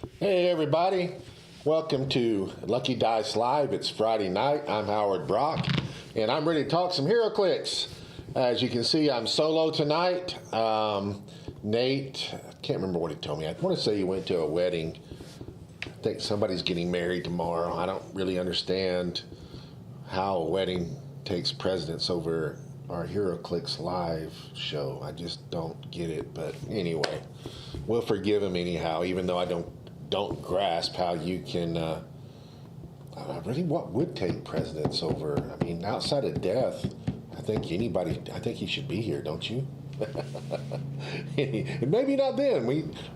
Hey everybody, welcome to Lucky Dice Live. It's Friday night. I'm Howard Brock, and I'm ready to talk some HeroClix. As you can see, I'm solo tonight. Nate, I can't remember what he told me. I want to say he went to a wedding. I think somebody's getting married tomorrow. I don't really understand how a wedding takes precedence over our HeroClix live show. I just don't get it. But anyway, we'll forgive him anyhow, even though I don't grasp how you can really what would take precedence over. I mean, outside of death, I think he should be here, don't you? Maybe not then.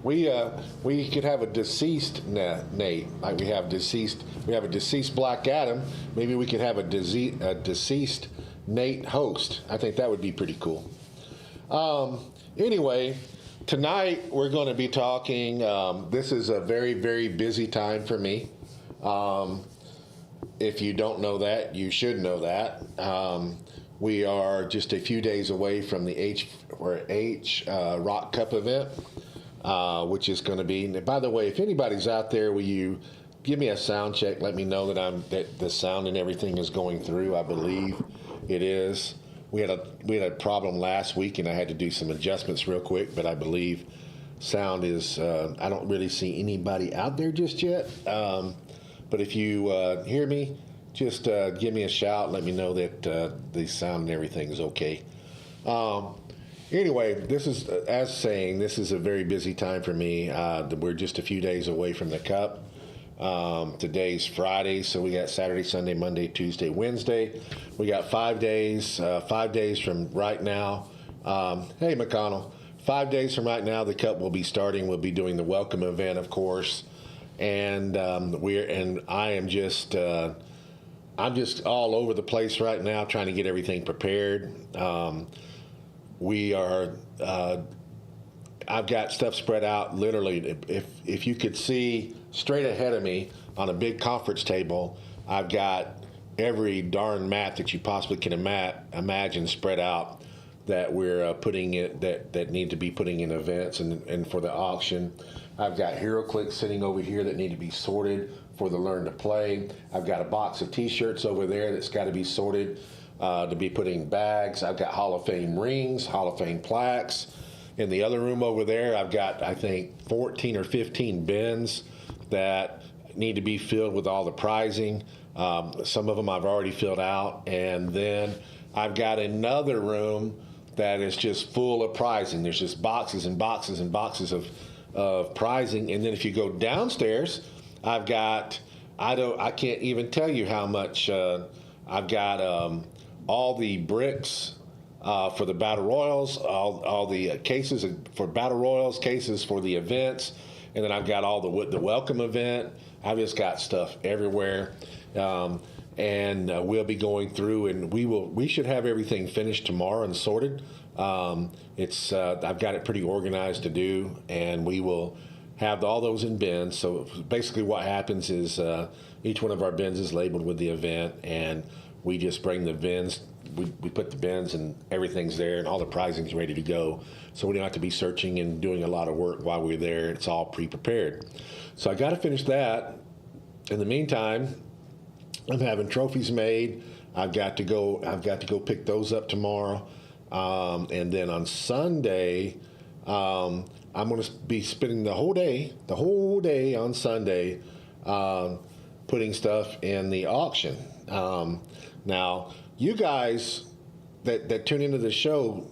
We could have a deceased Nate, like we have a deceased Black Adam. Maybe we could have a deceased Nate host. I think that would be pretty cool. Anyway, tonight we're going to be talking. This is a very, very busy time for me. If you don't know that, you should know that. We are just a few days away from the H Rock Cup event, which is going to be. By the way, if anybody's out there, will you give me a sound check? Let me know that the sound and everything is going through. I believe it is. We had a problem last week, and I had to do some adjustments real quick. But I believe sound is. I don't really see anybody out there just yet. But if you hear me, just give me a shout. Let me know that the sound and everything is okay. Anyway, this is a very busy time for me. We're just a few days away from the Cup. Today's Friday, so we got Saturday, Sunday, Monday, Tuesday, Wednesday. We got 5 days. 5 days from right now. Hey, McConnell. 5 days from right now, the Cup will be starting. We'll be doing the welcome event, of course, and I am just. I'm just all over the place right now trying to get everything prepared. I've got stuff spread out literally. If you could see straight ahead of me on a big conference table, I've got every darn mat that you possibly can imagine spread out that we're that need to be putting in events and for the auction. I've got HeroClix sitting over here that need to be sorted for the Learn to Play. I've got a box of T-shirts over there that's got to be sorted to be put in bags. I've got Hall of Fame rings, Hall of Fame plaques. In the other room over there, I've got, I think, 14 or 15 bins that need to be filled with all the prizing. Some of them I've already filled out. And then I've got another room that is just full of prizing. There's just boxes and boxes and boxes of prizing. And then if you go downstairs, I've got, I can't even tell you how much I've got all the bricks for the Battle Royals, all the cases for Battle Royals, cases for the events, and then I've got all the welcome event. I've just got stuff everywhere, and we'll be going through, and we should have everything finished tomorrow and sorted. I've got it pretty organized to do, and we will have all those in bins. So basically what happens is each one of our bins is labeled with the event, and we just bring the bins, we put the bins and everything's there and all the prizing's ready to go. So we don't have to be searching and doing a lot of work while we're there. It's all pre-prepared. So I got to finish that. In the meantime, I'm having trophies made. I've got to go pick those up tomorrow. And then on Sunday, I'm going to be spending the whole day on Sunday, putting stuff in the auction. Now, you guys that tune into the show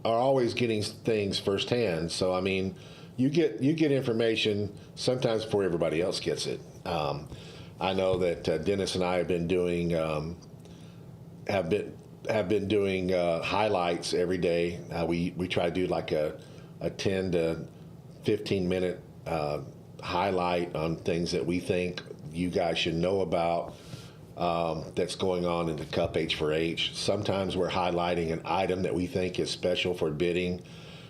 are always getting things firsthand. So, I mean, you get information sometimes before everybody else gets it. I know that Dennis and I have been doing highlights every day. We try to do like a 10 to 15 minute highlight on things that we think you guys should know about that's going on in the Cup H4H. Sometimes we're highlighting an item that we think is special for bidding.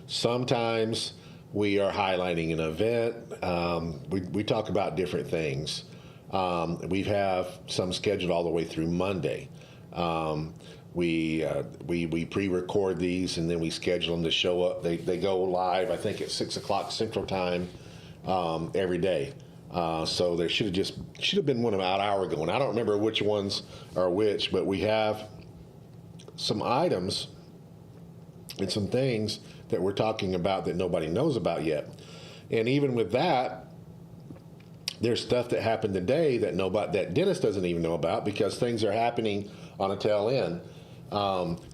Sometimes we are highlighting an event. We talk about different things. We have some scheduled all the way through Monday. We pre-record these and then we schedule them to show up. They go live, I think, at 6 o'clock Central Time every day. So there should have been one about an hour ago, and I don't remember which ones are which, but we have some items and some things that we're talking about that nobody knows about yet. And even with that, there's stuff that happened today that Dennis doesn't even know about because things are happening on a tail end.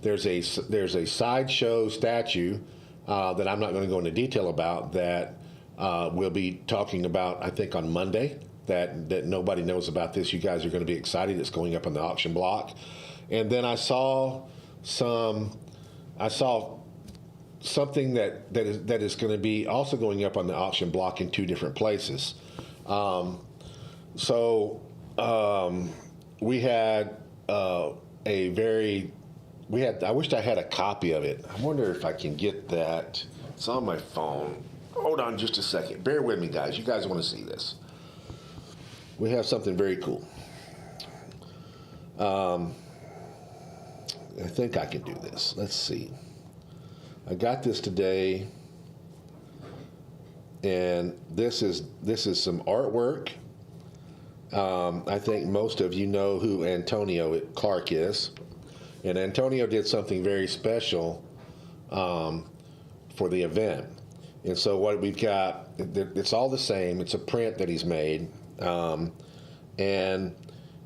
There's a sideshow statue that I'm not going to go into detail about that we'll be talking about, I think, on Monday. That nobody knows about this. You guys are going to be excited. It's going up on the auction block. And then I saw something that is going to be also going up on the auction block in 2 different places. We had I wished I had a copy of it. I wonder if I can get that. It's on my phone. Hold on just a second. Bear with me, guys. You guys want to see this. We have something very cool. I think I can do this. Let's see. I got this today, and this is some artwork. I think most of you know who Antonio Clark is, and Antonio did something very special for the event. And so what we've got, it's all the same. It's a print that he's made, and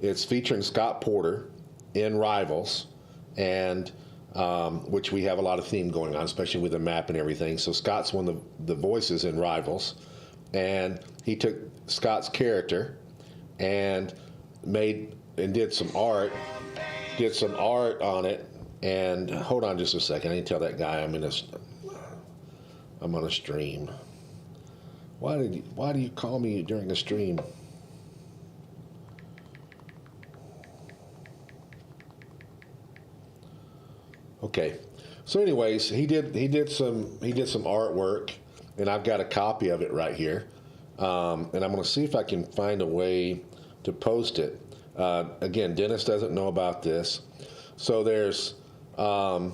it's featuring Scott Porter in Rivals, and which we have a lot of theme going on, especially with the map and everything. So Scott's one of the voices in Rivals, and he took Scott's character and did some art on it. And hold on just a second. I need to tell that guy I'm on a stream. Why do you call me during a stream? Okay, so anyways, he did some artwork, and I've got a copy of it right here, and I'm going to see if I can find a way to post it. Again, Dennis doesn't know about this, so there's a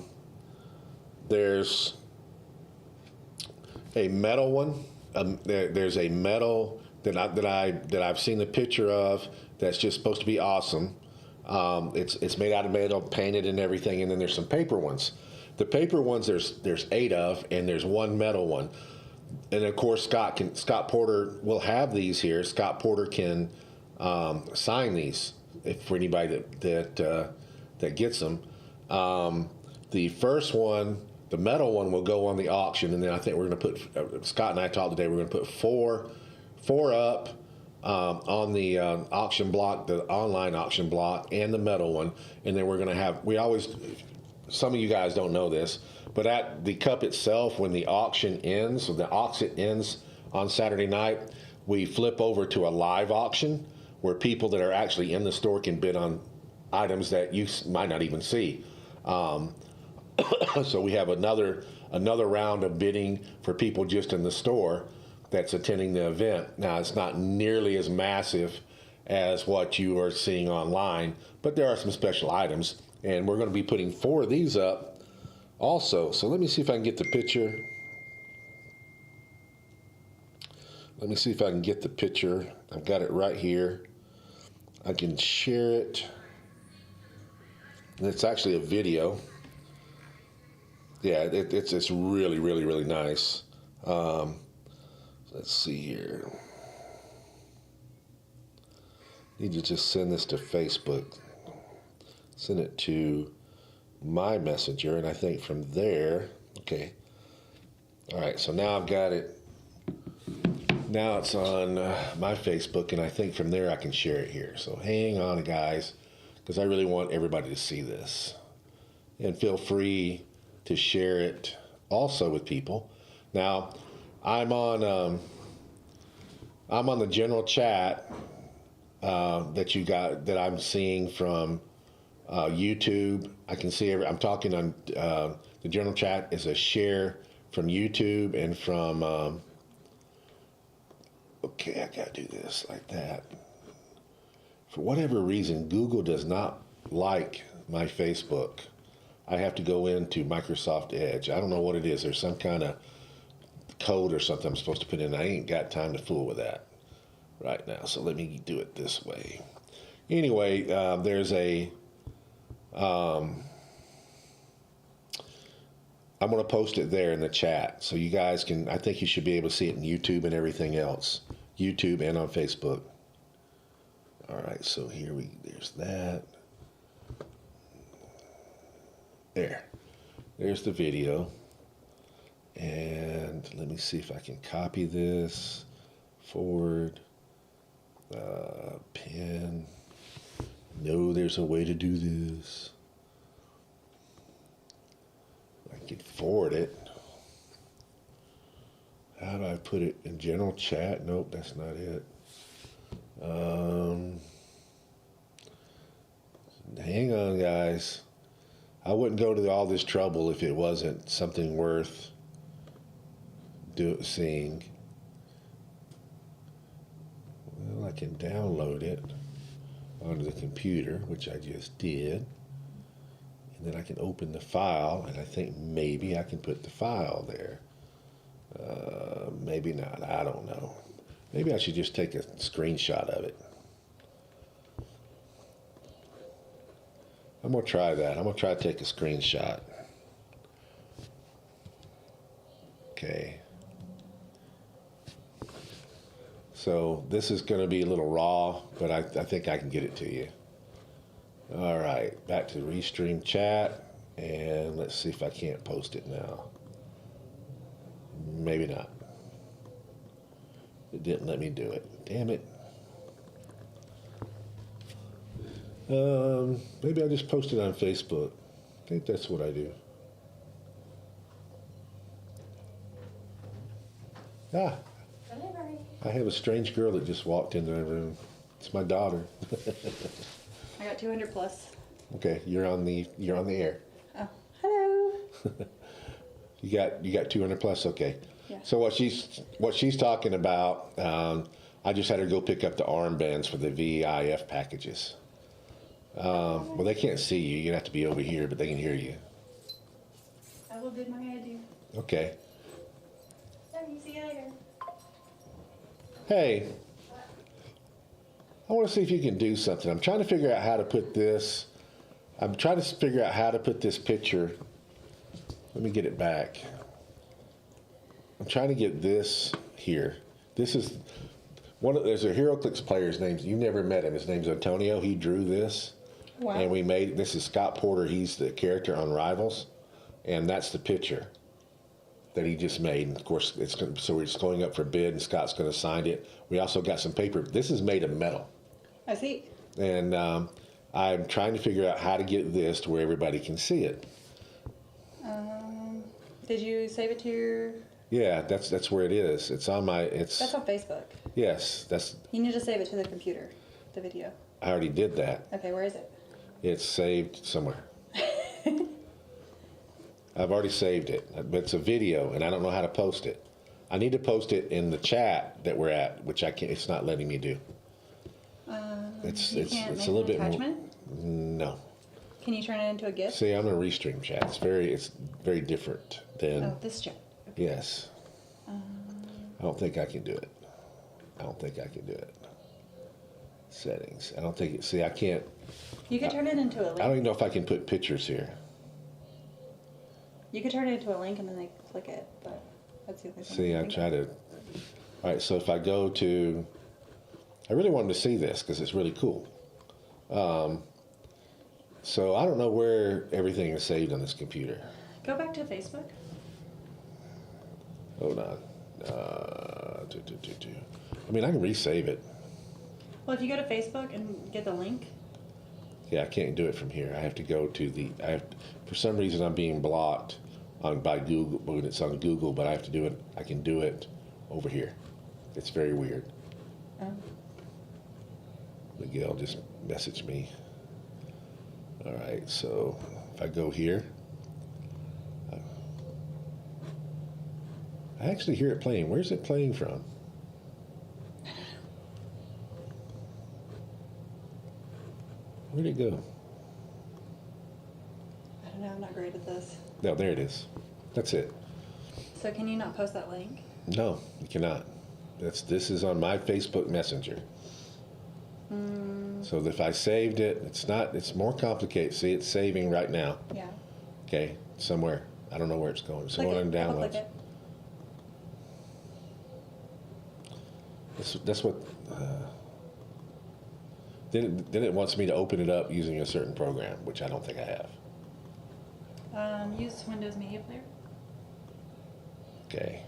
metal one. There's a metal that I've seen the picture of that's just supposed to be awesome. It's made out of metal, painted and everything, and then there's some paper ones. The paper ones there's 8 of, and there's one metal one. And of course, Scott Porter will have these here. Scott Porter can sign these for anybody that gets them. The first one, the metal one, will go on the auction, and then I think we're going to put. Scott and I talked today. We're going to put four up. On the auction block, the online auction block, and the metal one, and then we're going to have. Some of you guys don't know this, but at the cup itself, when the auction ends, so the Auxxit ends on Saturday night, we flip over to a live auction where people that are actually in the store can bid on items that you might not even see. So we have another round of bidding for people just in the store that's attending the event. Now, it's not nearly as massive as what you are seeing online, but there are some special items, and we're going to be putting 4 of these up also. So let me see if I can get the picture. I've got it right here. I can share it. And it's actually a video. Yeah, it's really, really, really nice. Let's see here. Need to just send this to Facebook. Send it to my messenger, and I think from there, okay. All right, so now I've got it. Now it's on my Facebook, and I think from there I can share it here. So hang on, guys, because I really want everybody to see this. And feel free to share it also with people. Now, I'm on the general chat that I'm seeing from YouTube. I can see I'm talking on the general chat is a share from YouTube and from. Okay, I gotta do this like that. For whatever reason, Google does not like my Facebook. I have to go into Microsoft Edge. I don't know what it is. There's some kind of code or something I'm supposed to put in. I ain't got time to fool with that right now. So let me do it this way. Anyway, there's a. I'm going to post it there in the chat so you guys can. I think you should be able to see it in YouTube and everything else, YouTube and on Facebook. All right, so there's that. There's the video. And let me see if I can copy this, forward, pin. No, there's a way to do this. I can forward it. How do I put it in general chat? Nope, that's not it. Hang on, guys. I wouldn't go to all this trouble if it wasn't something worth seeing. Well, I can download it onto the computer, which I just did. And then I can open the file, and I think maybe I can put the file there. Maybe not. I don't know. Maybe I should just take a screenshot of it. I'm going to try that. I'm going to try to take a screenshot. Okay. So this is going to be a little raw, but I think I can get it to you. All right, back to Restream chat, and let's see if I can't post it now. Maybe not. It didn't let me do it. Damn it. Maybe I just post it on Facebook. I think that's what I do. I have a strange girl that just walked into my room. It's my daughter. I got 200 plus. Okay, you're on the air. Oh, hello. You got 200 plus. Okay. Yeah. So what she's talking about, I just had her go pick up the armbands for the VIF packages. Well, they can't see you. You have to be over here, but they can hear you. I will do my ID. Okay. Sorry, see you later. Hey, I want to see if you can do something. I'm trying to figure out how to put this. I'm trying to figure out how to put this picture. Let me get it back. I'm trying to get this here. This is there's a HeroClix player's name. You've never met him. His name's Antonio. He drew this. Wow. And this is Scott Porter. He's the character on Rivals. And that's the picture that he just made. And of course, so it's going up for bid, and Scott's going to sign it. We also got some paper. This is made of metal. I see. And I'm trying to figure out how to get this to where everybody can see it. Did you save it to your... Yeah, that's where it is. It's on my... That's on Facebook. Yes, that's... You need to save it to the computer, the video. I already did that. Okay, where is it? It's saved somewhere. I've already saved it, but it's a video, and I don't know how to post it. I need to post it in the chat that we're at, which I can't. It's not letting me do. It's make a an little bit more. attachment? No. Can you turn it into a GIF? See, I'm in a Restream chat. It's very different than. Oh, this chat. Okay. Yes. I don't think I can do it. I don't think I can do it. Settings. I don't think it. See, I can't. You could turn it into a link. I don't even know if I can put pictures here. You could turn it into a link and then they click it, but that's the only thing. See, I try to. All right, so if I go to, I really want them to see this because it's really cool. So I don't know where everything is saved on this computer. Go back to Facebook. Hold on. I mean, I can resave it. Well, if you go to Facebook and get the link. Yeah, I can't do it from here. I have to go to the. For some reason, I'm being blocked by Google when it's on Google, but I have to do it. I can do it over here. It's very weird. Oh. Miguel just messaged me. All right, so if I go here, I actually hear it playing. Where's it playing from? Where'd it go? I don't know. I'm not great at this. No, there it is. That's it. So can you not post that link? No, you cannot. This is on my Facebook Messenger. So if I saved it, it's more complicated. See, it's saving right now. Yeah. Okay, somewhere. I don't know where it's going. It's Click going on it. Double-click downloads. it. That's what. Then it wants me to open it up using a certain program, which I don't think I have. Use Windows Media Player. Okay.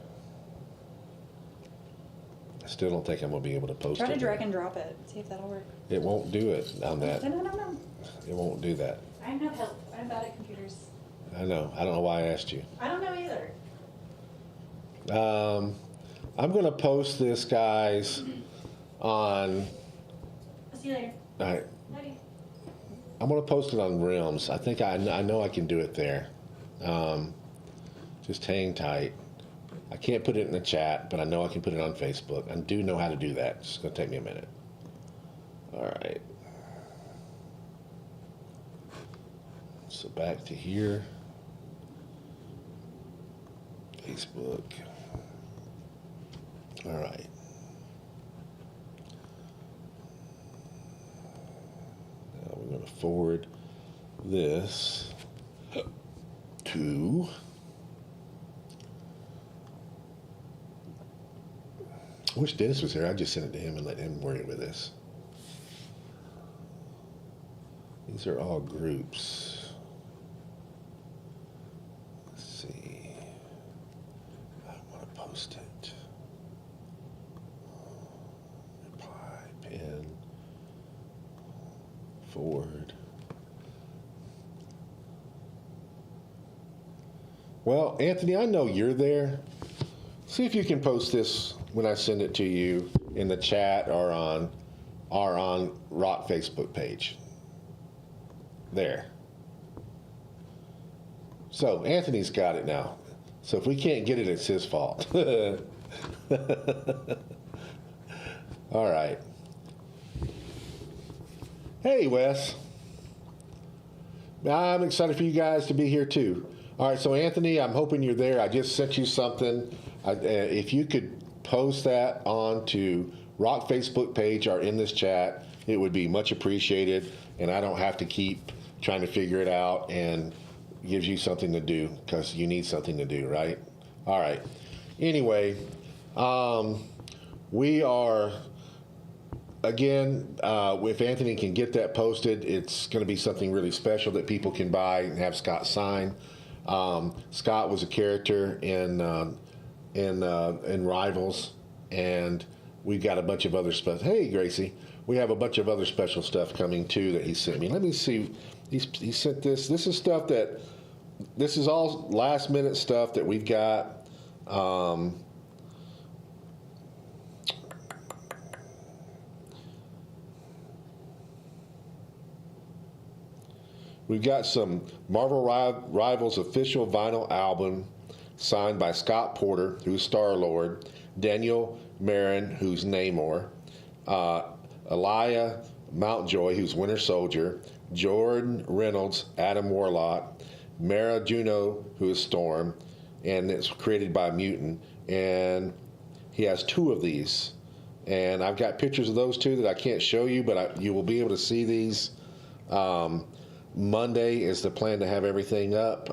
I still don't think I'm gonna be able to post it. Try to drag and drop it. See if that'll work. It won't do it on that. No. It won't do that. I'm no help. I'm bad at computers. I know. I don't know why I asked you. I don't know either. I'm gonna post this, guys, on. I'll see you later. All right. Bye. I'm gonna post it on Realms. I think I know I can do it there. Just hang tight. I can't put it in the chat, but I know I can put it on Facebook. I do know how to do that. It's gonna take me a minute. All right. So back to here. Facebook. All right. Now we're going to forward this to I wish Dennis was here. I'd just send it to him and let him worry with this. These are all groups. Let's see. I want to post it. Reply, pin, forward. Well, Anthony, I know you're there. See if you can post this when I send it to you in the chat or on Rock Facebook page. There. So Anthony's got it now. So if we can't get it, it's his fault. All right. Hey, Wes. I'm excited for you guys to be here too. All right, so Anthony, I'm hoping you're there. I just sent you something. If you could post that onto Rock Facebook page or in this chat, it would be much appreciated, and I don't have to keep trying to figure it out, and gives you something to do because you need something to do, right? All right. Anyway, we are, again, if Anthony can get that posted, it's going to be something really special that people can buy and have Scott sign. Scott was a character in Rivals, and we've got a bunch of other stuff. Hey, Gracie, we have a bunch of other special stuff coming too that he sent me. Let me see. He sent this. This is stuff that. This is all last minute stuff that we've got. We've got some Marvel Rivals official vinyl album signed by Scott Porter, who's Star-Lord, Daniel Marin, who's Namor, Elia Mountjoy, who's Winter Soldier, Jordan Reynolds, Adam Warlock, Mara Juno, who is Storm, and it's created by Mutant. And he has two of these. And I've got pictures of those two that I can't show you, but you will be able to see these. Monday is the plan to have everything up.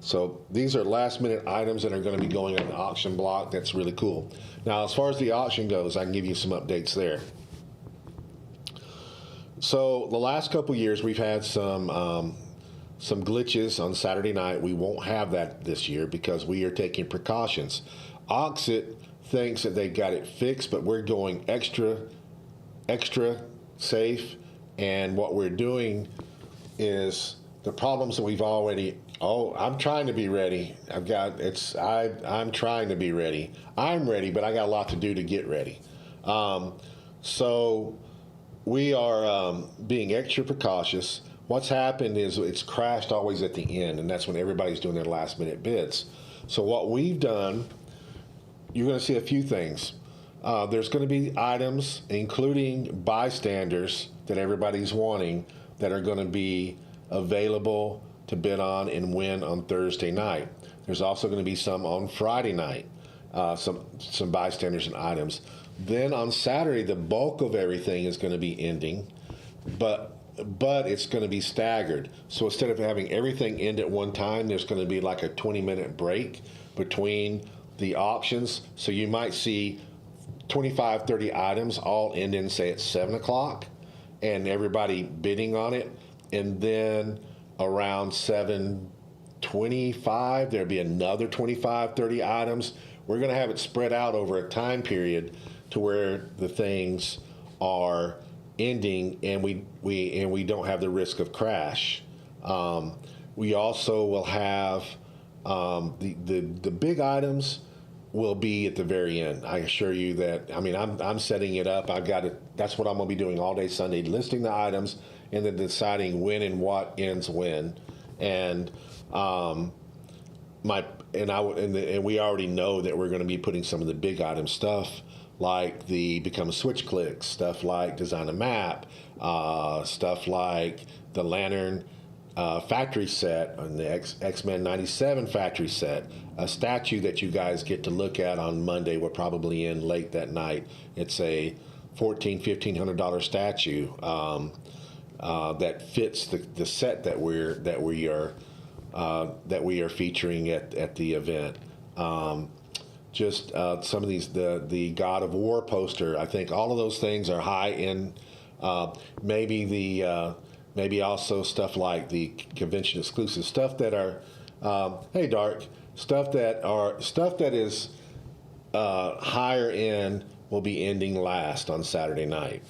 So these are last minute items that are going to be going on the auction block. That's really cool. Now, as far as the auction goes, I can give you some updates there. So the last couple years, we've had some glitches on Saturday night. We won't have that this year because we are taking precautions. Auxxit thinks that they got it fixed, but we're going extra safe. And what we're doing is the problems that we've already. Oh, I'm trying to be ready. I'm trying to be ready. I'm ready, but I got a lot to do to get ready. So we are being extra precautious. What's happened is it's crashed always at the end, and that's when everybody's doing their last minute bids. So what we've done, you're going to see a few things. There's going to be items, including bystanders that everybody's wanting, that are going to be available to bid on and win on Thursday night. There's also going to be some on Friday night, some bystanders and items. Then on Saturday, the bulk of everything is going to be ending, but it's going to be staggered. So instead of having everything end at one time, there's going to be like a 20-minute break between the auctions. So you might see 25, 30 items all end in, say, at 7 o'clock, and everybody bidding on it. And then around 7:25, there'll be another 25, 30 items. We're going to have it spread out over a time period to where the things are ending, and we don't have the risk of crash. We also will have the big items will be at the very end. I assure you that. I mean, I'm setting it up. I've got it. That's what I'm going to be doing all day Sunday, listing the items and then deciding when and what ends when. And we already know that we're going to be putting some of the big item stuff, like the Become Switch Clicks, stuff like Design a Map, stuff like the Lantern factory set and the X-Men 97 factory set, a statue that you guys get to look at on Monday. Will probably end late that night. It's a $1,500 statue that fits the set that we are featuring at the event. Just some of these, the God of War poster. I think all of those things are high end. Maybe also stuff like the convention exclusive stuff that are, hey Dark, stuff that is higher end will be ending last on Saturday night.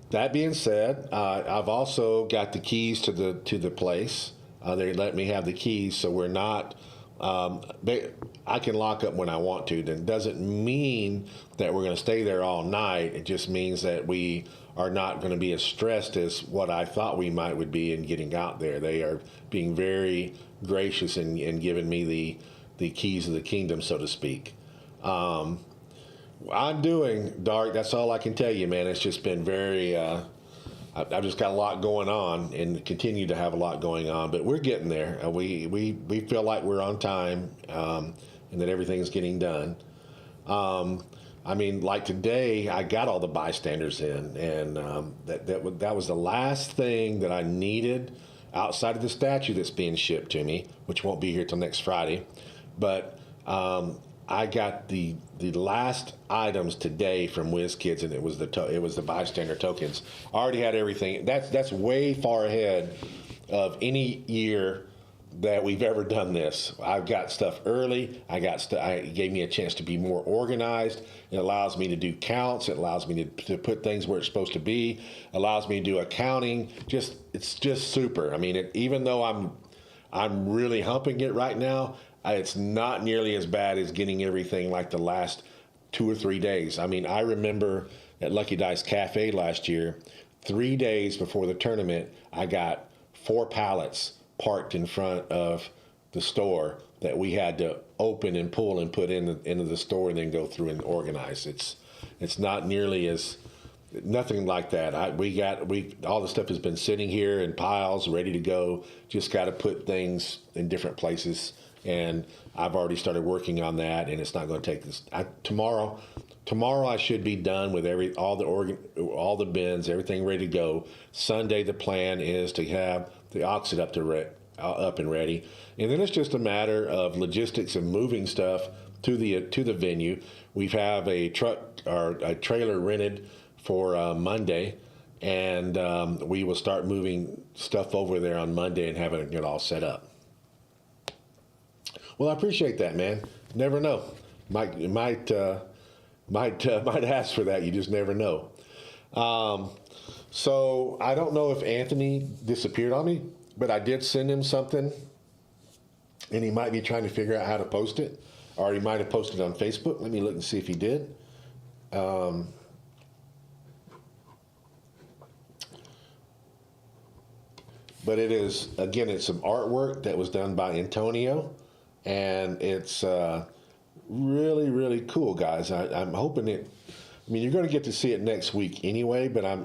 That being said, I've also got the keys to the place. They let me have the keys, so we're not. I can lock up when I want to. That doesn't mean that we're going to stay there all night. It just means that we are not going to be as stressed as what I thought we would be in getting out there. They are being very gracious and giving me the keys of the kingdom, so to speak. I'm doing, Dark. That's all I can tell you, man. It's just been very. I've just got a lot going on and continue to have a lot going on, but we're getting there. We feel like we're on time and that everything's getting done. I mean, like today, I got all the bystanders in, and that was the last thing that I needed outside of the statue that's being shipped to me, which won't be here till next Friday. But I got the last items today from WizKids, and it was the bystander tokens. I already had everything. That's way far ahead of any year that we've ever done this. I've got stuff early. It gave me a chance to be more organized. It allows me to do counts. It allows me to put things where it's supposed to be. It allows me to do accounting. It's just super. I mean, even though I'm really humping it right now, it's not nearly as bad as getting everything like the last 2 or 3 days. I mean, I remember at Lucky Dice Cafe last year, 3 days before the tournament, I got 4 pallets parked in front of the store that we had to open and pull and put into the store and then go through and organize. It's not nearly as nothing like that. All the stuff has been sitting here in piles, ready to go. Just got to put things in different places. And I've already started working on that, and it's not going to take this. Tomorrow I should be done with all the bins, everything ready to go. Sunday the plan is to have the Auxxit up and ready, and then it's just a matter of logistics and moving stuff to the venue. We have a truck or a trailer rented for Monday, and we will start moving stuff over there on Monday and having it all set up. Well, I appreciate that, man. Never know. Might ask for that. You just never know. So I don't know if Anthony disappeared on me, but I did send him something, and he might be trying to figure out how to post it, or he might have posted it on Facebook. Let me look and see if he did. But it is, again, it's some artwork that was done by Antonio. And it's really, really cool, guys. I'm hoping it. I mean, you're going to get to see it next week anyway. But I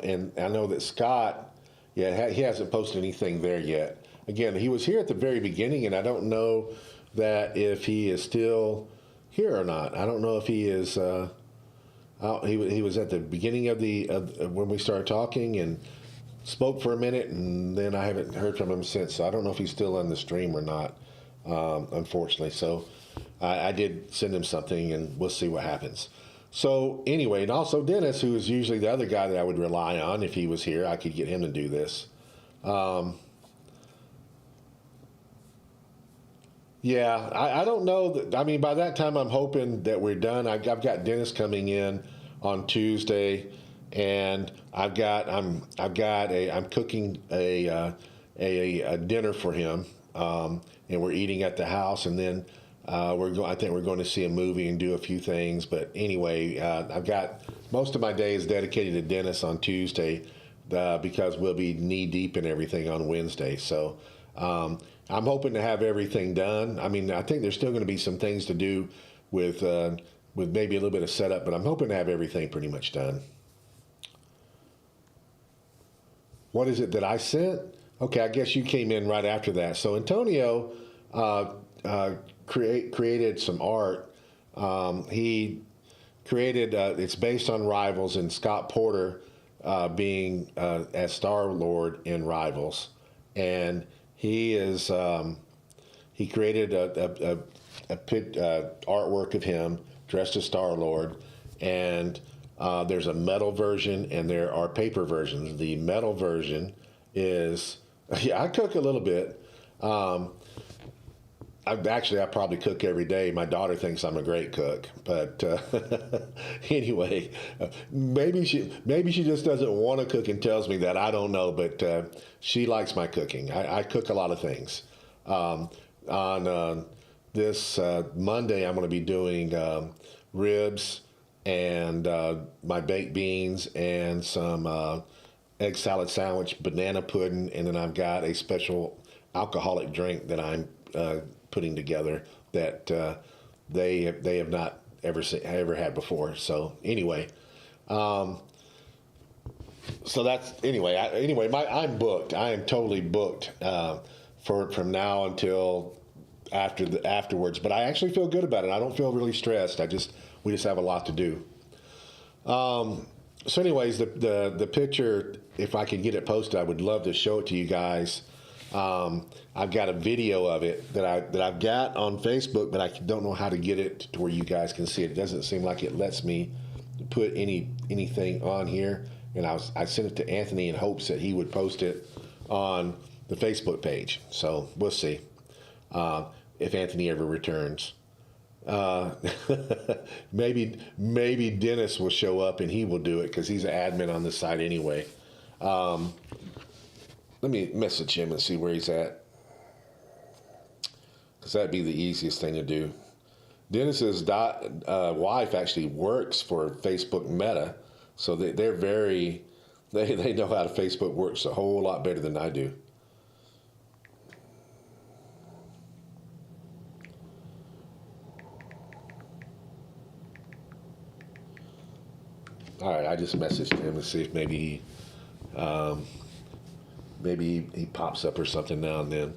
know that Scott, he hasn't posted anything there yet. again, he was here at the very beginning, and I don't know that if he is still here or not. I don't know if he is. He was at the beginning of when we started talking and spoke for a minute, and then I haven't heard from him since. So I don't know if he's still on the stream or not, unfortunately. So I did send him something, and we'll see what happens. So anyway, and also Dennis, who is usually the other guy that I would rely on if he was here, I could get him to do this. Yeah, I don't know. I mean, by that time, I'm hoping that we're done. I've got Dennis coming in on Tuesday, and I'm cooking a dinner for him, and we're eating at the house, and then I think we're going to see a movie and do a few things. But anyway, I've got most of my day is dedicated to Dennis on Tuesday, because we'll be knee deep in everything on Wednesday. So. I'm hoping to have everything done. I mean, I think there's still going to be some things to do with maybe a little bit of setup, but I'm hoping to have everything pretty much done. What is it that I sent? Okay, I guess you came in right after that. So Antonio created some art. He created, it's based on Rivals and Scott Porter being as Star-Lord in Rivals. And he created a artwork of him dressed as Star-Lord, and there's a metal version and there are paper versions. The metal version is, I cook a little bit. I probably cook every day. My daughter thinks I'm a great cook, but anyway, maybe she just doesn't want to cook and tells me that. I don't know, but she likes my cooking. I cook a lot of things. On this Monday, I'm going to be doing ribs and my baked beans and some egg salad sandwich, banana pudding, and then I've got a special alcoholic drink that I'm putting together that they have not ever had before. So anyway, so that's I'm booked. I am totally booked from now until afterwards. But I actually feel good about it. I don't feel really stressed. We just have a lot to do. So anyways, the picture, if I could get it posted, I would love to show it to you guys. I've got a video of it that I've got on Facebook, but I don't know how to get it to where you guys can see it. It doesn't seem like it lets me put anything on here. And I sent it to Anthony in hopes that he would post it on the Facebook page. So we'll see if Anthony ever returns. Maybe Dennis will show up and he will do it because he's an admin on the site anyway. Let me message him and see where he's at, because that'd be the easiest thing to do. Dennis's wife actually works for Facebook Meta, so they know how Facebook works a whole lot better than I do. All right, I just messaged him to see if maybe he pops up or something now and then.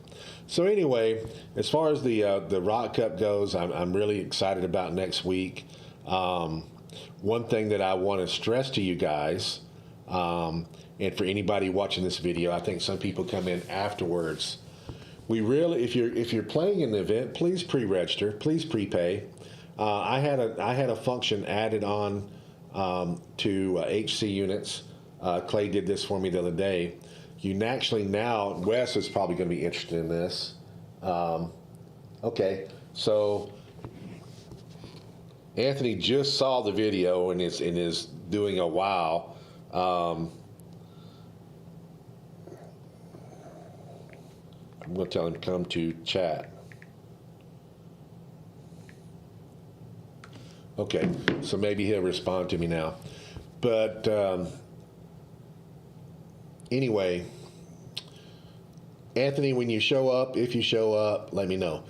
So anyway, as far as the Rock Cup goes, I'm really excited about next week. One thing that I want to stress to you guys, and for anybody watching this video, I think some people come in afterwards. We really, if you're playing in the event, please pre-register, please prepay. I had a function added on to HC units. Clay did this for me the other day. You actually now, Wes is probably going to be interested in this. Okay, so Anthony just saw the video and is doing a wow. I'm going to tell him to come to chat. Okay, so maybe he'll respond to me now. But anyway, Anthony, when you show up, if you show up, let me know.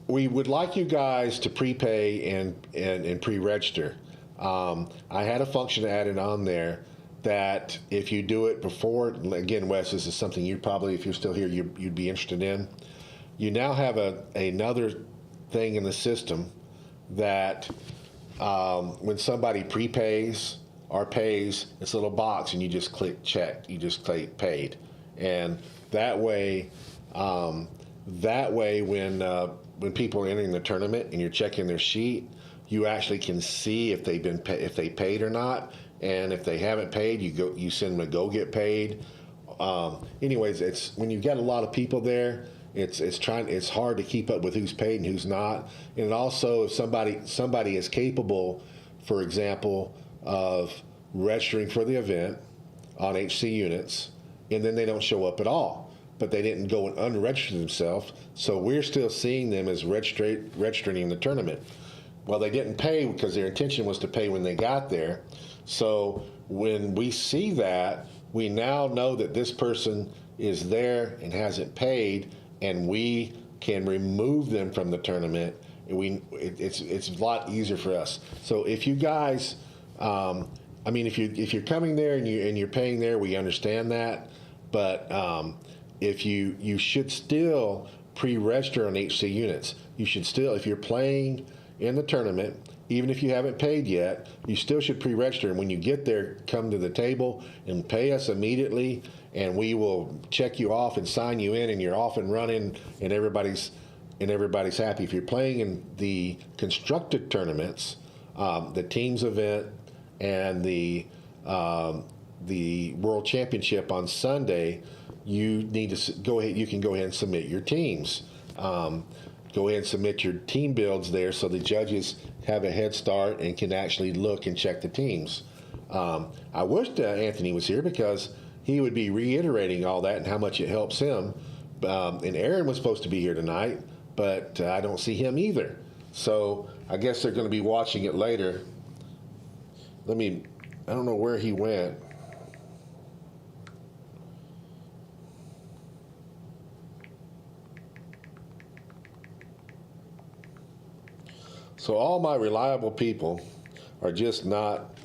We would like you guys to prepay and pre-register. I had a function added on there that if you do it before, again, Wes, this is something you'd probably, if you're still here, you'd be interested in. You now have another thing in the system that when somebody prepays or pays, it's a little box and you just click check, you just click paid. And that way when people are entering the tournament and you're checking their sheet, you actually can see if if they paid or not. And if they haven't paid, you send them a go get paid. Anyways, it's when you've got a lot of people there, it's hard to keep up with who's paid and who's not. And also, if somebody is capable, for example, of registering for the event on HC units, and then they don't show up at all, but they didn't go and unregister themselves, so we're still seeing them as registering in the tournament. Well, they didn't pay because their intention was to pay when they got there. So when we see that, we now know that this person is there and hasn't paid, and we can remove them from the tournament. And it's a lot easier for us. So if you guys, if you're coming there and you're paying there, we understand that. But if you should still pre-register on HC units. You should still, if you're playing in the tournament, even if you haven't paid yet, you still should pre-register. And when you get there, come to the table and pay us immediately, and we will check you off and sign you in, and you're off and running, and everybody's happy. If you're playing in the constructed tournaments, the teams event and the World Championship on Sunday, you need to go ahead. You can go ahead and submit your teams. Go ahead and submit your team builds there, so the judges have a head start and can actually look and check the teams. I wish Anthony was here because he would be reiterating all that and how much it helps him. And Aaron was supposed to be here tonight, but I don't see him either. So I guess they're going to be watching it later. I don't know where he went. So all my reliable people are just not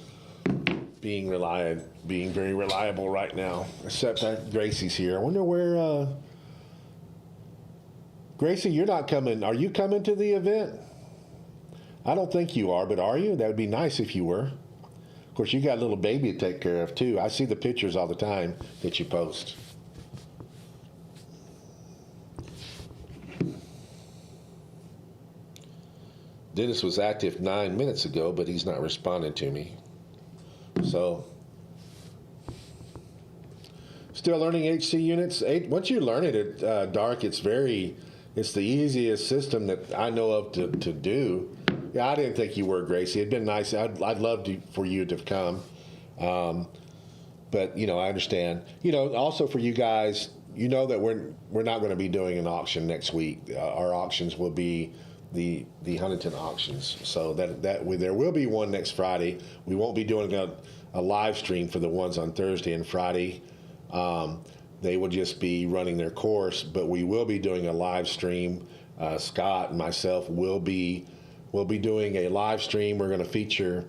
being very reliable right now, except that Gracie's here. I wonder where, Gracie, you're not coming. Are you coming to the event? I don't think you are, but are you? That would be nice if you were. Of course, you got a little baby to take care of, too. I see the pictures all the time that you post. Dennis was active 9 minutes ago, but he's not responding to me. So, still learning HC units. Once you learn it at Dark, it's the easiest system that I know of to do. Yeah, I didn't think you were, Gracie. It'd been nice. I'd love for you to come. But, I understand. Also for you guys, that we're not going to be doing an auction next week. Our auctions will be the Huntington auctions. So there will be one next Friday. We won't be doing a live stream for the ones on Thursday and Friday. They will just be running their course, but we will be doing a live stream. Scott and myself will be doing a live stream. We're going to feature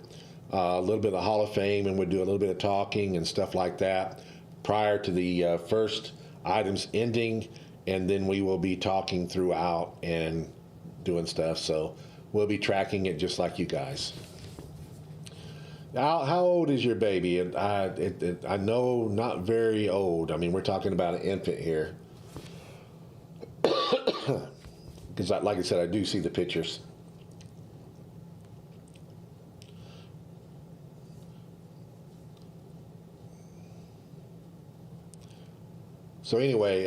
a little bit of the Hall of Fame, and we'll do a little bit of talking and stuff like that prior to the first items ending, and then we will be talking throughout and doing stuff. So we'll be tracking it just like you guys. How old is your baby? I know not very old. We're talking about an infant here. Because, like I said, I do see the pictures. So anyway,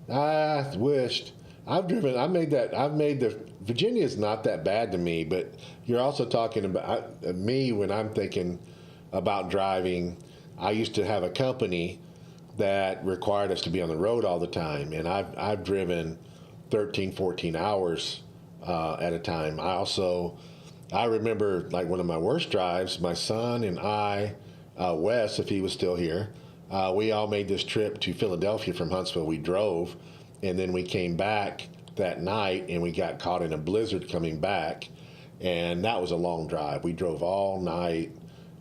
I wished Virginia's not that bad to me, but you're also talking about me when I'm thinking about driving. I used to have a company that required us to be on the road all the time, and I've driven 13, 14 hours at a time. I remember, like, one of my worst drives, my son and I, Wes, if he was still here, we all made this trip to Philadelphia from Huntsville. We drove, and then we came back that night, and we got caught in a blizzard coming back. and that was a long drive. We drove all night.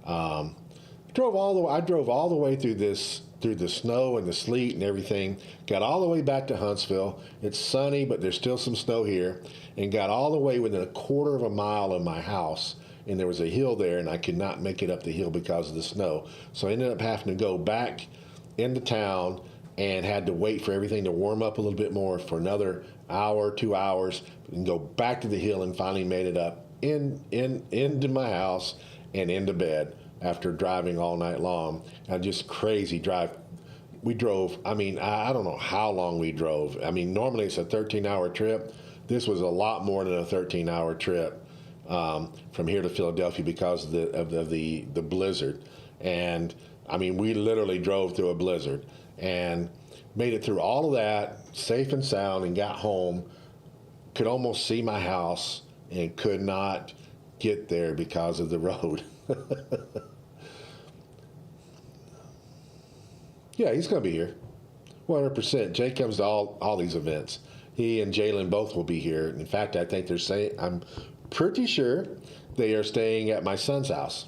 Drove all the way. I drove all the way through the snow and the sleet and everything. Got all the way back to Huntsville. It's sunny, but there's still some snow here, and got all the way within a quarter of a mile of my house. And there was a hill there, and I could not make it up the hill because of the snow. So I ended up having to go back into town and had to wait for everything to warm up a little bit more for another hour, 2 hours, and go back to the hill, and finally made it up into my house and into bed after driving all night long. And just crazy drive. We drove, I mean, I don't know how long we drove. I mean, normally it's a 13-hour trip. This was a lot more than a 13-hour trip from here to Philadelphia because of the blizzard. And I mean, we literally drove through a blizzard and made it through all of that safe and sound, and got home, could almost see my house, and could not get there because of the road. Yeah, he's going to be here. 100%. Jay comes to all these events. He and Jalen both will be here. In fact, I think I'm pretty sure they are staying at my son's house.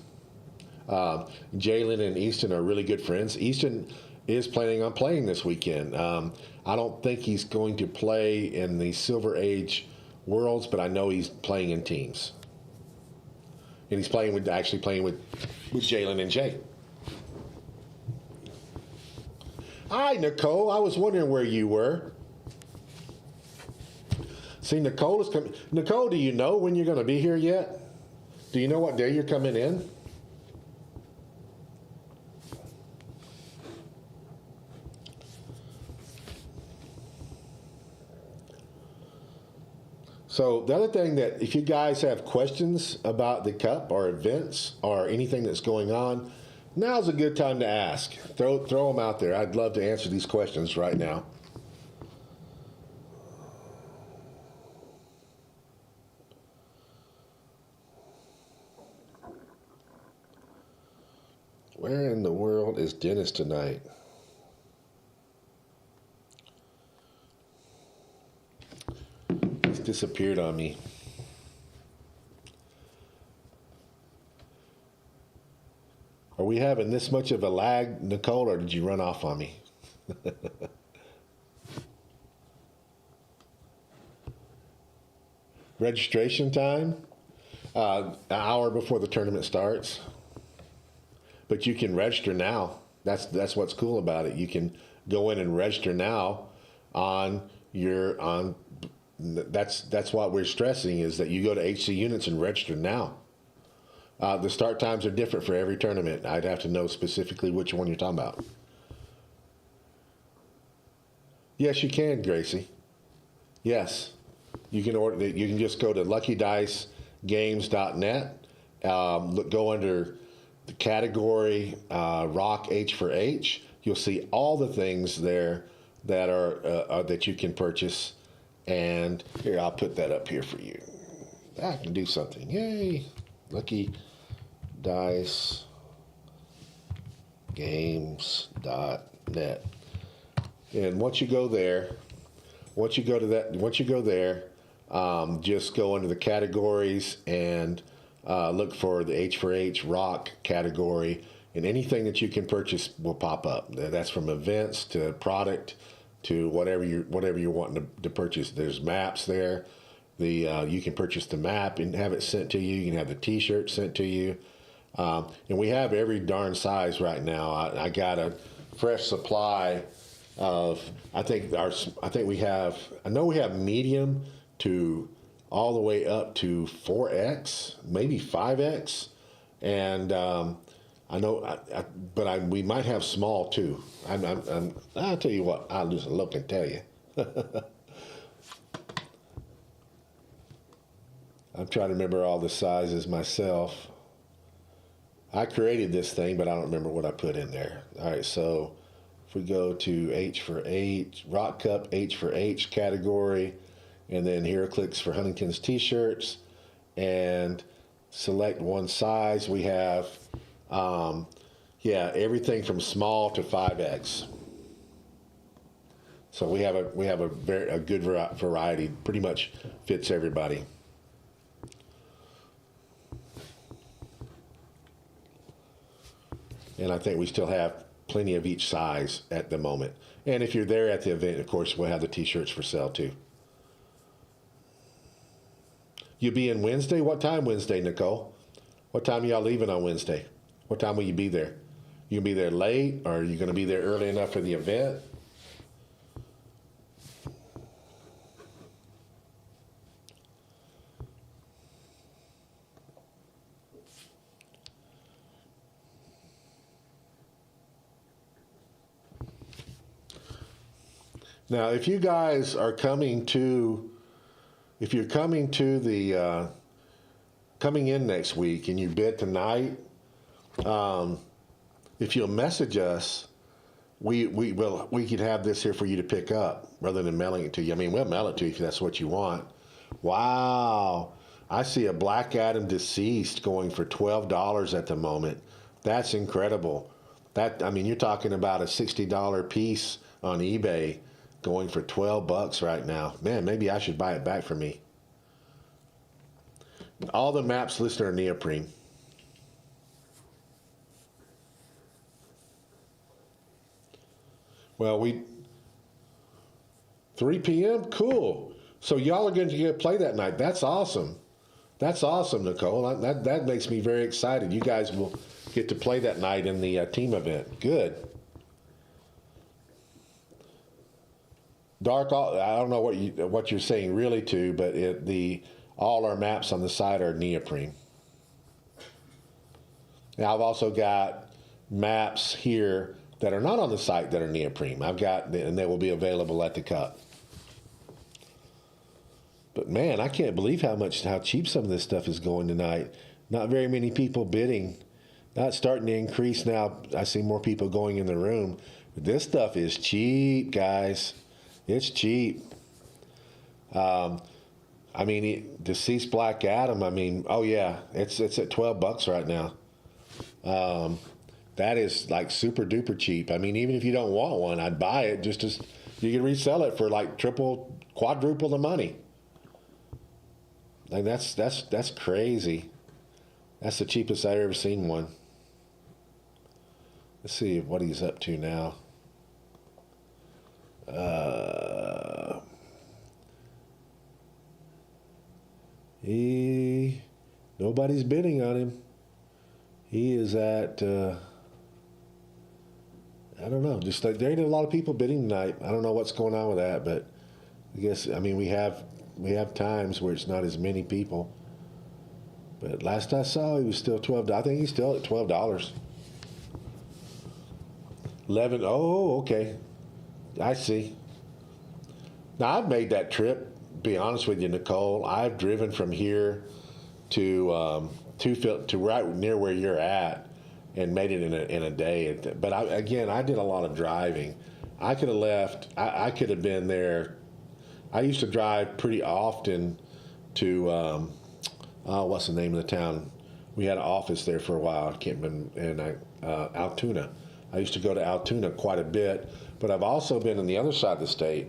Jalen and Easton are really good friends. Easton is planning on playing this weekend. I don't think he's going to play in the Silver Age Worlds, but I know he's playing in teams. And he's actually playing with Jalen and Jay. Hi, Nicole. I was wondering where you were. See, Nicole is coming. Nicole, do you know when you're going to be here yet? Do you know what day you're coming in? So the other thing, that if you guys have questions about the Cup or events or anything that's going on, now's a good time to ask. Throw them out there. I'd love to answer these questions right now. Where in the world is Dennis tonight? He's disappeared on me. Are we having this much of a lag, Nicole, or did you run off on me? Registration time? An hour before the tournament starts. But you can register now. That's what's cool about it. You can go in and register now that's what we're stressing, is that you go to HC Units and register now. The start times are different for every tournament. I'd have to know specifically which one you're talking about. Yes, you can, Gracie. Yes, you can order. You can just go to luckydicegames.net. Go under the category Rock H for H. You'll see all the things there that are that you can purchase. And here, I'll put that up here for you. I can do something. Yay! luckydicegames.net. And once you go there, just go under the categories and look for the H for H Rock category, and anything that you can purchase will pop up. That's from events to product to whatever you're wanting to purchase. There's maps there. You can purchase the map and have it sent to you. You can have the T-shirt sent to you, and we have every darn size right now. I got a fresh supply of. I know we have medium to all the way up to 4X, maybe 5X, and I know, we might have small too. I'll tell you what. I'll just look and tell you. I'm trying to remember all the sizes myself. I created this thing, but I don't remember what I put in there. All right, so if we go to H for H, Rock Cup H for H category, and then HeroClix for Huntington's T-shirts, and select one size, we have, everything from small to 5X. So we have a good variety. Pretty much fits everybody. and I think we still have plenty of each size at the moment. And if you're there at the event, of course, we'll have the T-shirts for sale too. You be in Wednesday? What time Wednesday, Nicole? What time y'all leaving on Wednesday? What time will you be there? You gonna be there late, or are you gonna be there early enough for the event? Now, if you guys are coming to, if you're coming to the, coming in next week and you bid tonight, if you'll message us, we could have this here for you to pick up rather than mailing it to you. I mean, we'll mail it to you if that's what you want. Wow. I see a Black Adam Deceased going for $12 at the moment. That's incredible. That, I mean, you're talking about a $60 piece on eBay going for $12 right now. Man, maybe I should buy it back for me. All the maps listed are neoprene. Well, 3 p.m. Cool. So y'all are going to get to play that night. That's awesome. That's awesome, Nicole. That makes me very excited. You guys will get to play that night in the team event. Good. Dark. I don't know what you're saying really to, but all our maps on the site are neoprene. Now I've also got maps here that are not on the site that are neoprene. I've got, and they will be available at the Cup. But man, I can't believe how cheap some of this stuff is going tonight. Not very many people bidding. Not starting to increase now. I see more people going in the room. But this stuff is cheap, guys. It's cheap. I mean, Deceased Black Adam. I mean, oh yeah, it's at $12 right now. That is like super duper cheap. I mean, even if you don't want one, I'd buy it just as you can resell it for like triple, quadruple the money. Like that's crazy. That's the cheapest I've ever seen one. Let's see what he's up to now. Nobody's bidding on him. He is at I don't know. Just like there ain't a lot of people bidding tonight. I don't know what's going on with that, but I guess we have times where it's not as many people. But last I saw, he was still $12. I think he's still at $12. 11. Oh, okay. I see. Now I've made that trip. Be honest with you, Nicole. I've driven from here to right near where you're at, and made it in a day. But I did a lot of driving. I could have left. I could have been there. I used to drive pretty often to what's the name of the town? We had an office there for a while. I can't remember. And Altoona. I used to go to Altoona quite a bit. But I've also been on the other side of the state.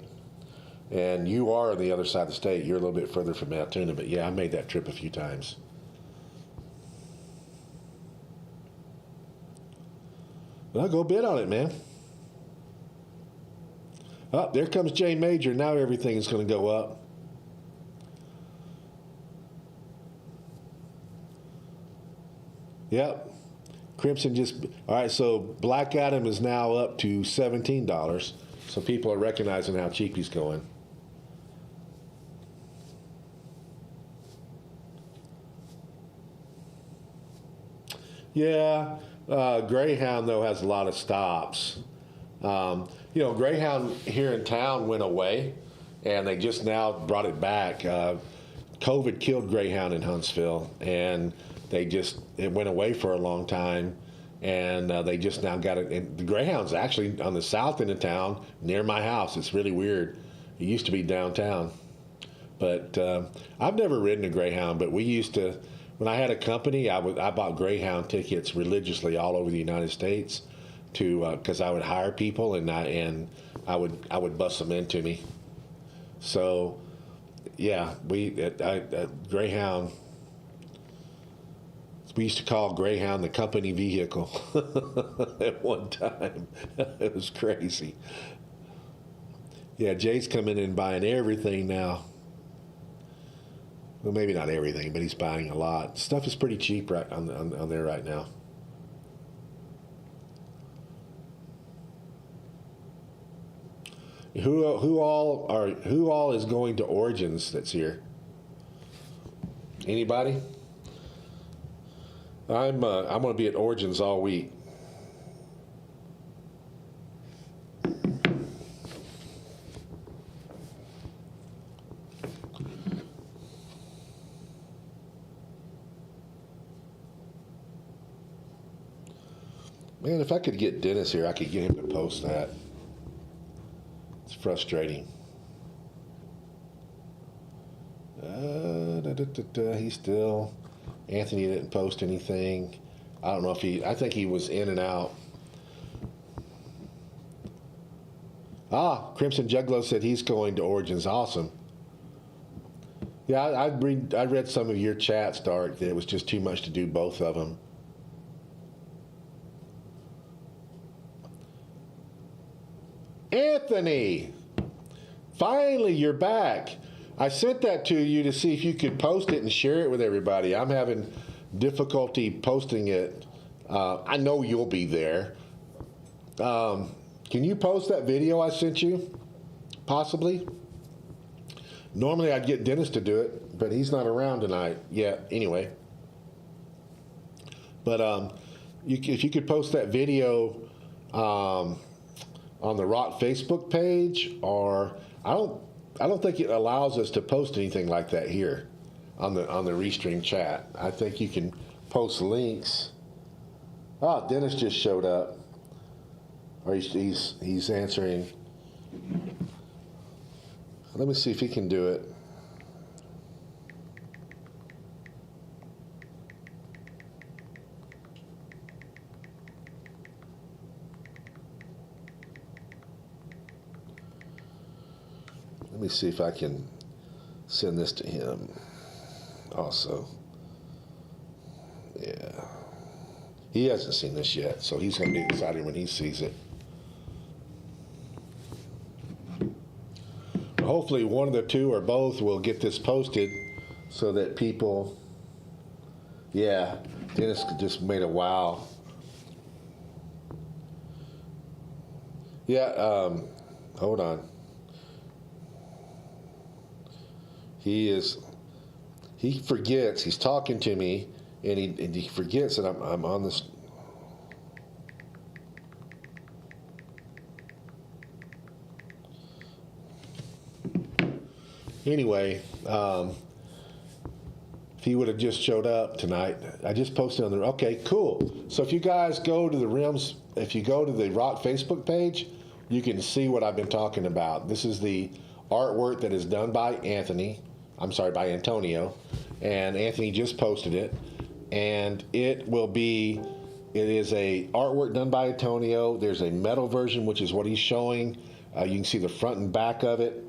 And you are on the other side of the state. You're a little bit further from Altoona. But yeah, I made that trip a few times. Well, go bid on it, man. Oh, there comes J Major. Now everything is going to go up. Yep. Crimson just... All right, so Black Adam is now up to $17. So people are recognizing how cheap he's going. Yeah. Greyhound, though, has a lot of stops. Greyhound here in town went away, and they just now brought it back. COVID killed Greyhound in Huntsville, and it went away for a long time, and they just now got it. And the Greyhound's actually on the south end of town, near my house. It's really weird. It used to be downtown. But I've never ridden a Greyhound, but we used to... When I had a company, I bought Greyhound tickets religiously all over the United States, because I would hire people and I would bus them into me. So, yeah, Greyhound. We used to call Greyhound the company vehicle at one time. It was crazy. Yeah, Jay's coming in and buying everything now. Well, maybe not everything, but he's buying a lot. Stuff is pretty cheap right on there right now. Who all is going to Origins that's here? Anybody? I'm going to be at Origins all week. Man, if I could get Dennis here, I could get him to post that. It's frustrating. He's still. Anthony didn't post anything. I don't know if I think he was in and out. Crimson Juggalo said he's going to Origins. Awesome. Yeah, I read some of your chats, Dark, that it was just too much to do both of them. Anthony, finally you're back. I sent that to you to see if you could post it and share it with everybody. I'm having difficulty posting it. I know you'll be there. Can you post that video I sent you? Possibly. Normally I'd get Dennis to do it, but he's not around tonight yet. Anyway. But if you could post that video on the Rock Facebook page, or I don't think it allows us to post anything like that here on the Restream chat. I think you can post links. Dennis just showed up. Or he's answering. Let me see if he can do it. Let me see if I can send this to him also. Yeah. He hasn't seen this yet, so he's going to be excited when he sees it. Hopefully one of the two or both will get this posted so that people... Yeah, Dennis just made a wow. Yeah, hold on. He forgets, he's talking to me, and he forgets that I'm on this. Anyway, if he would have just showed up tonight, I just posted on the, okay, cool. So if you guys go to the Rims, if you go to the Rock Facebook page, you can see what I've been talking about. This is the artwork that is done by by Antonio, and Anthony just posted it, and it is a artwork done by Antonio. There's a metal version, which is what he's showing. You can see the front and back of it.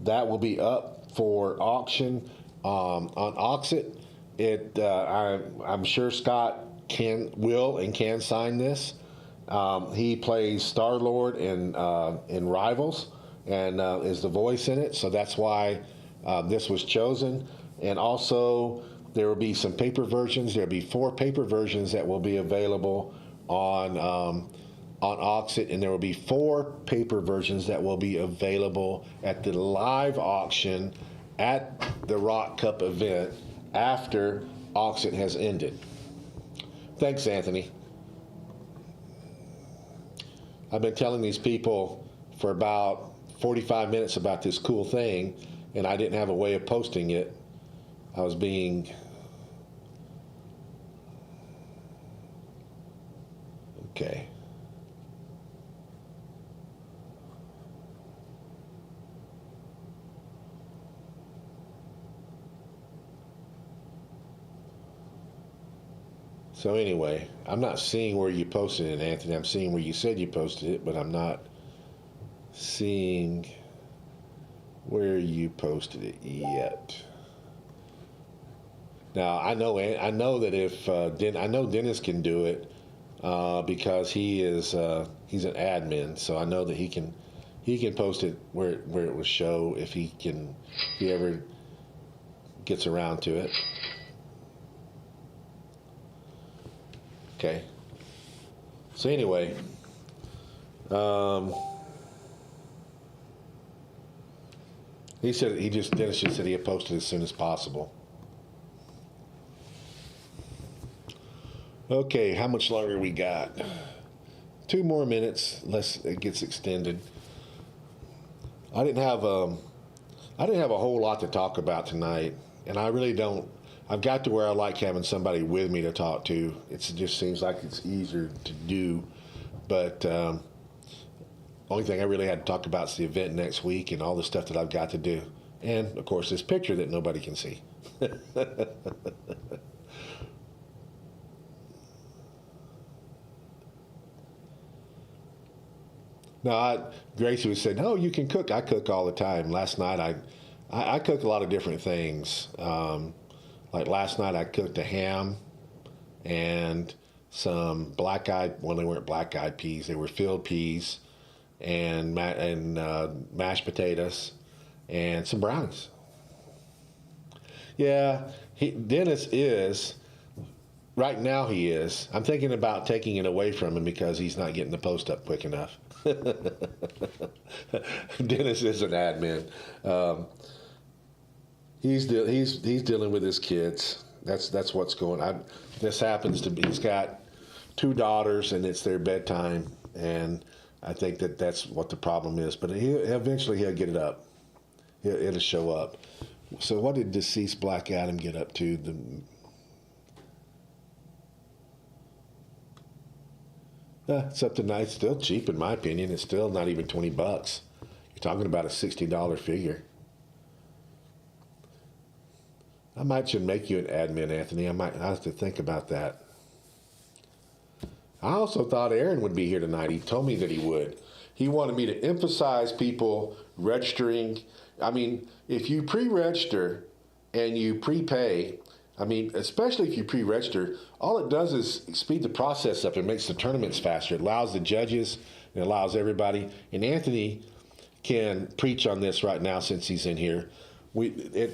That will be up for auction on Auxxit. I'm sure Scott will and can sign this. He plays Star-Lord in Rivals, and is the voice in it, so that's why this was chosen. And also there will be some paper versions. There'll be 4 paper versions that will be available on Auxxit, and there will be 4 paper versions that will be available at the live auction at the Rock Cup event after Auxxit has ended. Thanks, Anthony. I've been telling these people for about 45 minutes about this cool thing, and I didn't have a way of posting it. I was being... Okay. So anyway, I'm not seeing where you posted it, Anthony. I'm seeing where you said you posted it, but I'm not seeing where you posted it yet. Now I know that if I know Dennis can do it because he's an admin, so I know that he can post it where it will show if he ever gets around to it. Okay. So anyway, um, Dennis just said he'd post it as soon as possible. Okay, how much longer we got? 2 more minutes, unless it gets extended. I didn't have I didn't have a whole lot to talk about tonight, and I really don't. I've got to where I like having somebody with me to talk to. It just seems like it's easier to do, but only thing I really had to talk about is the event next week and all the stuff that I've got to do, and of course this picture that nobody can see. No, Gracie was saying, "Oh, you can cook." I cook all the time. Last night, I cook a lot of different things. Like last night, I cooked a ham and some well, they weren't black-eyed peas; they were filled peas, and mashed potatoes, and some brownies. Yeah, Dennis is right now. He is. I'm thinking about taking it away from him because he's not getting the post up quick enough. Dennis is an admin. Um, he's dealing with his kids. That's what's going on. This happens to be. He's got two daughters, and it's their bedtime, and I think that's what the problem is. But eventually he'll get it up. It'll show up. So what did deceased Black Adam get up to? It's up to night. Still cheap in my opinion. It's still not even $20. You're talking about a $60 figure. I might should make you an admin, Anthony. I have to think about that. I also thought Aaron would be here tonight. He told me that he would. He wanted me to emphasize people registering. I mean, if you pre-register and you prepay, I mean, especially if you pre-register, all it does is speed the process up. It makes the tournaments faster. It allows the judges, it allows everybody. And Anthony can preach on this right now since he's in here.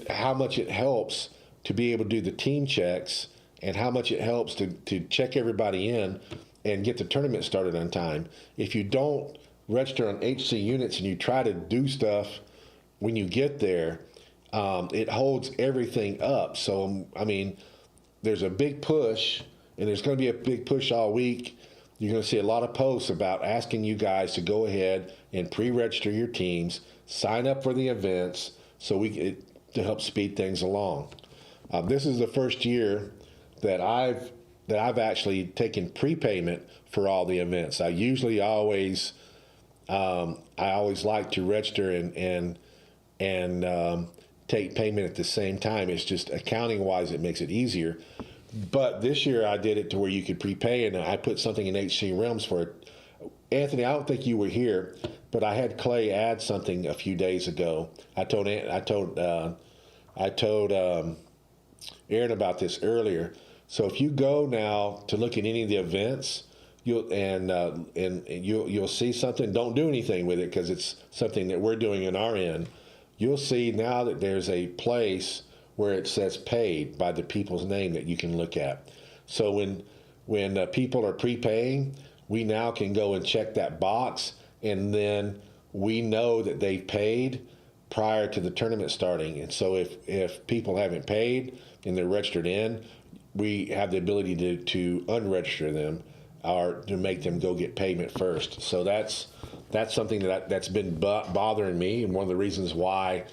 How much it helps to be able to do the team checks and how much it helps to check everybody in and get the tournament started on time. If you don't register on HC units and you try to do stuff when you get there, it holds everything up. So, I mean, there's a big push, and there's going to be a big push all week. You're going to see a lot of posts about asking you guys to go ahead and pre-register your teams, sign up for the events, to help speed things along. This is the first year that I've actually taken prepayment for all the events. I always like to register and take payment at the same time. It's just accounting wise, it makes it easier. But this year I did it to where you could prepay, and I put something in HC Realms for it. Anthony, I don't think you were here, but I had Clay add something a few days ago. I told Aaron about this earlier. So if you go now to look at any of the events, you'll see something. Don't do anything with it because it's something that we're doing on our end. You'll see now that there's a place where it says paid by the people's name that you can look at. So when people are prepaying, we now can go and check that box, and then we know that they've paid prior to the tournament starting. And so if people haven't paid and they're registered in, we have the ability to unregister them or to make them go get payment first. So that's something that's been bothering me, and one of the reasons why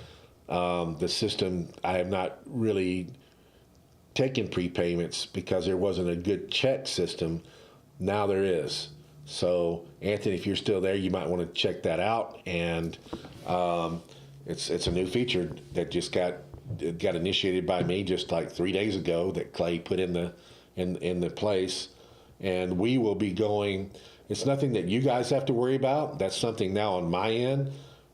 the system, I have not really taken prepayments, because there wasn't a good check system. Now there is. So Anthony, if you're still there, you might want to check that out. And it's a new feature that just got initiated by me just like 3 days ago that Clay put in the place, and we will be going. It's nothing that you guys have to worry about. That's something now on my end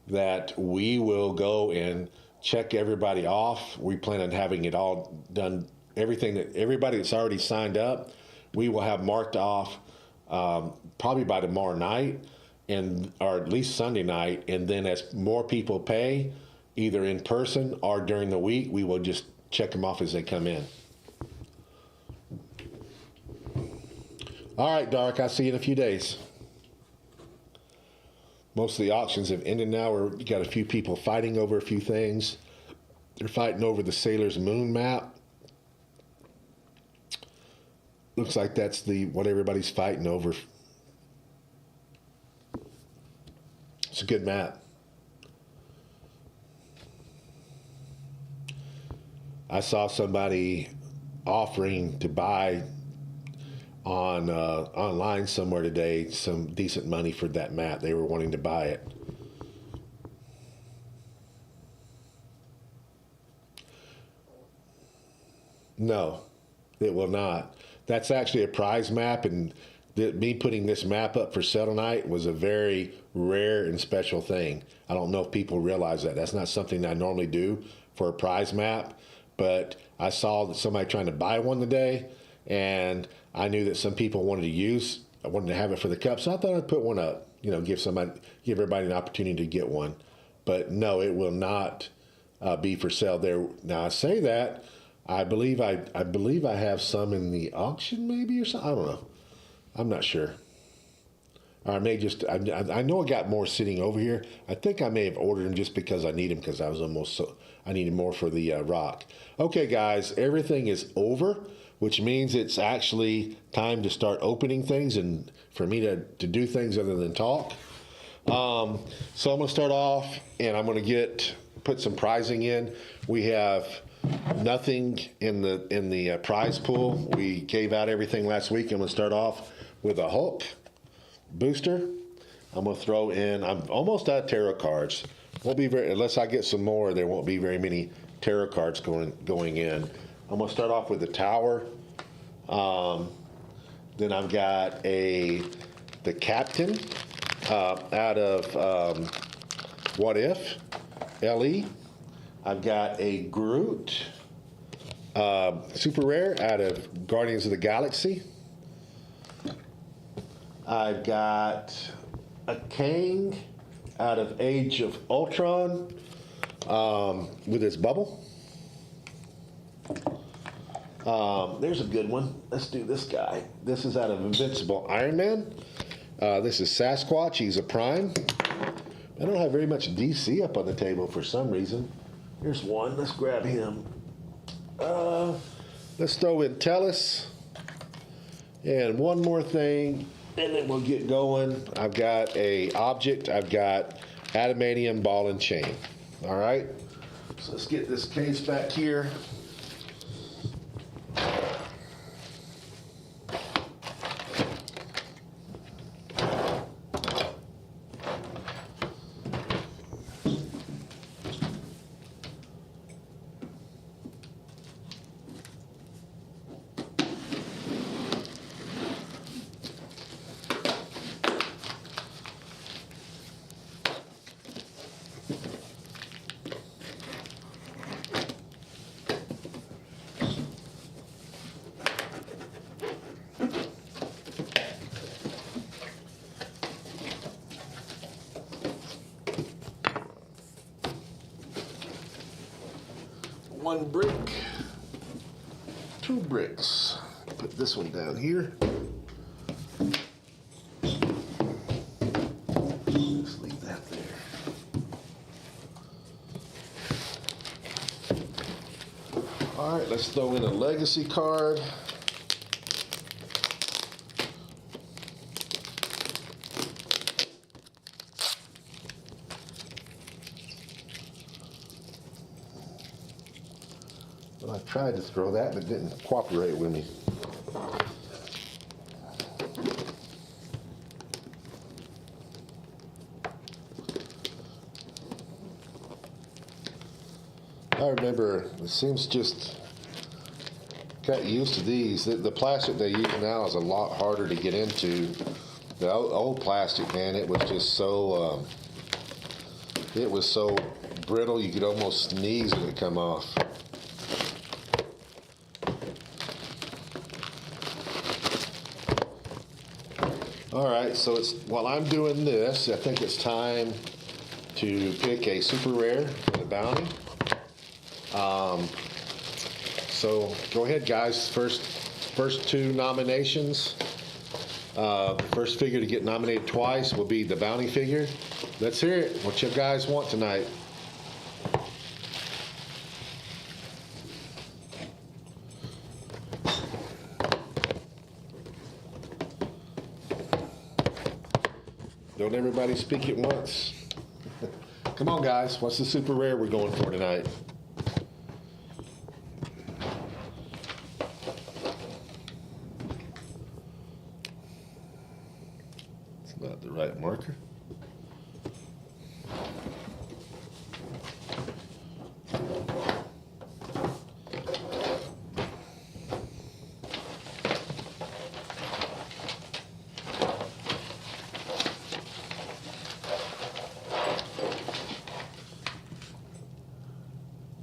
that we will go and check everybody off. We plan on having it all done everything that everybody that's already signed up, we will have marked off probably by tomorrow night, or at least Sunday night. And then as more people pay, either in person or during the week, we will just check them off as they come in. All right, Dark, I'll see you in a few days. Most of the auctions have ended now. We've got a few people fighting over a few things. They're fighting over the Sailor's Moon map. Looks like that's what everybody's fighting over. It's a good map. I saw somebody offering to buy on online somewhere today some decent money for that map. They were wanting to buy it. No, it will not. That's actually a prize map, and me putting this map up for sale tonight was a very rare and special thing. I don't know if people realize that. That's not something that I normally do for a prize map, but I saw that somebody trying to buy one today, and I knew that some people wanted to have it for the cup, so I thought I'd put one up. You know, give everybody an opportunity to get one. But no, it will not be for sale there. Now I say that. I believe I have some in the auction, maybe, or something. I don't know. I'm not sure. Or I may just. I know I got more sitting over here. I think I may have ordered them just because I need them, because I needed more for the rock. Okay, guys, everything is over, which means it's actually time to start opening things and for me to do things other than talk. So I'm going to start off, and I'm going to put some prizing in. We have nothing in the prize pool. We gave out everything last week. I'm going to start off with a Hulk booster. I'm going to throw in. I'm almost out of tarot cards. Won't be very, unless I get some more. There won't be very many tarot cards going in. I'm going to start off with the Tower. Then I've got the Captain out of What If, LE. I've got a Groot, super rare, out of Guardians of the Galaxy. I've got a Kang out of Age of Ultron with his bubble. There's a good one. Let's do this guy. This is out of Invincible Iron Man. This is Sasquatch. He's a Prime. I don't have very much DC up on the table for some reason. Here's one. Let's grab him. Let's throw in Tellus. And one more thing, and then we'll get going. I've got a object. I've got adamantium ball and chain. All right. So let's get this case back here. One brick, 2 bricks. Put this one down here. Just leave that there. All right, let's throw in a legacy card. I tried to throw that, but it didn't cooperate with me. I remember, it seems just got used to these. The plastic they use now is a lot harder to get into. The old plastic, man, it was just so, it was so brittle you could almost sneeze and it come off. All right, so while I'm doing this, I think it's time to pick a super rare for the bounty. So go ahead, guys. First two nominations. First figure to get nominated twice will be the bounty figure. Let's hear it. What you guys want tonight? Don't everybody speak at once. Come on, guys. What's the super rare we're going for tonight? It's not the right marker.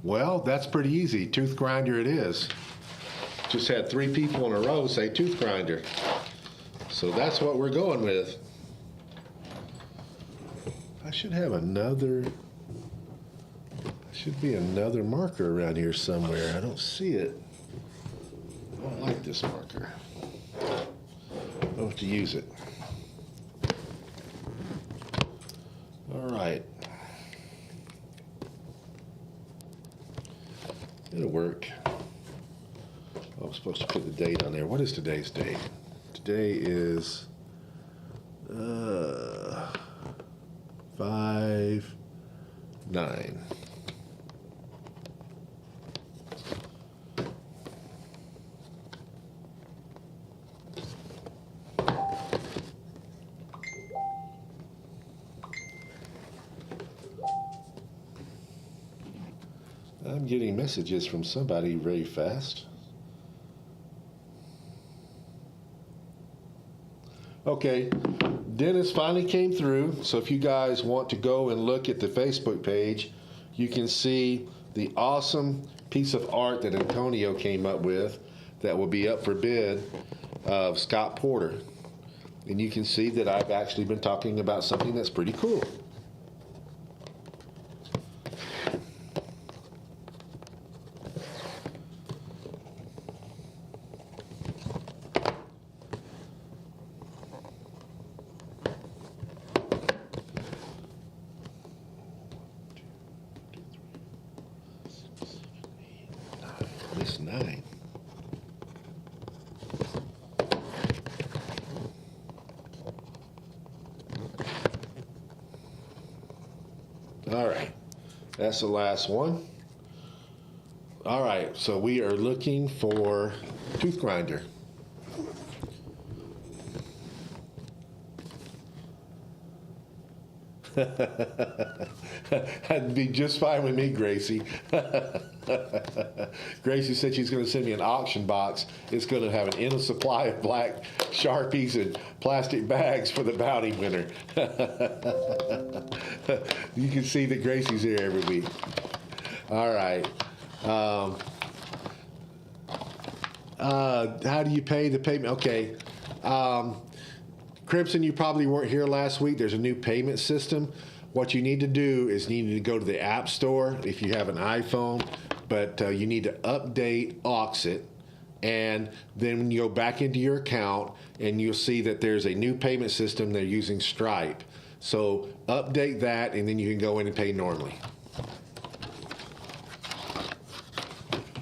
Well, that's pretty easy. Tooth grinder it is. Just had 3 people in a row say tooth grinder. So that's what we're going with. I should have another, should be another marker around here somewhere. I don't see it. I don't like this marker. I don't know if to use it. All right. It'll work. I was supposed to put the date on there. What is today's date? Today is 5/9. I'm getting messages from somebody very fast. Okay, Dennis finally came through. So if you guys want to go and look at the Facebook page, you can see the awesome piece of art that Antonio came up with that will be up for bid of Scott Porter. And you can see that I've actually been talking about something that's pretty cool. This 9. All right, that's the last one. All right, so we are looking for tooth grinder. That'd be just fine with me, Gracie. Gracie said she's going to send me an auction box. It's going to have an endless supply of black Sharpies and plastic bags for the bounty winner. You can see that Gracie's here every week. All right. How do you pay the payment? Okay. Crimson, you probably weren't here last week. There's a new payment system. What you need to do is you need to go to the App Store if you have an iPhone, but you need to update Auxxit, and then when you go back into your account, and you'll see that there's a new payment system. They're using Stripe. So update that, and then you can go in and pay normally.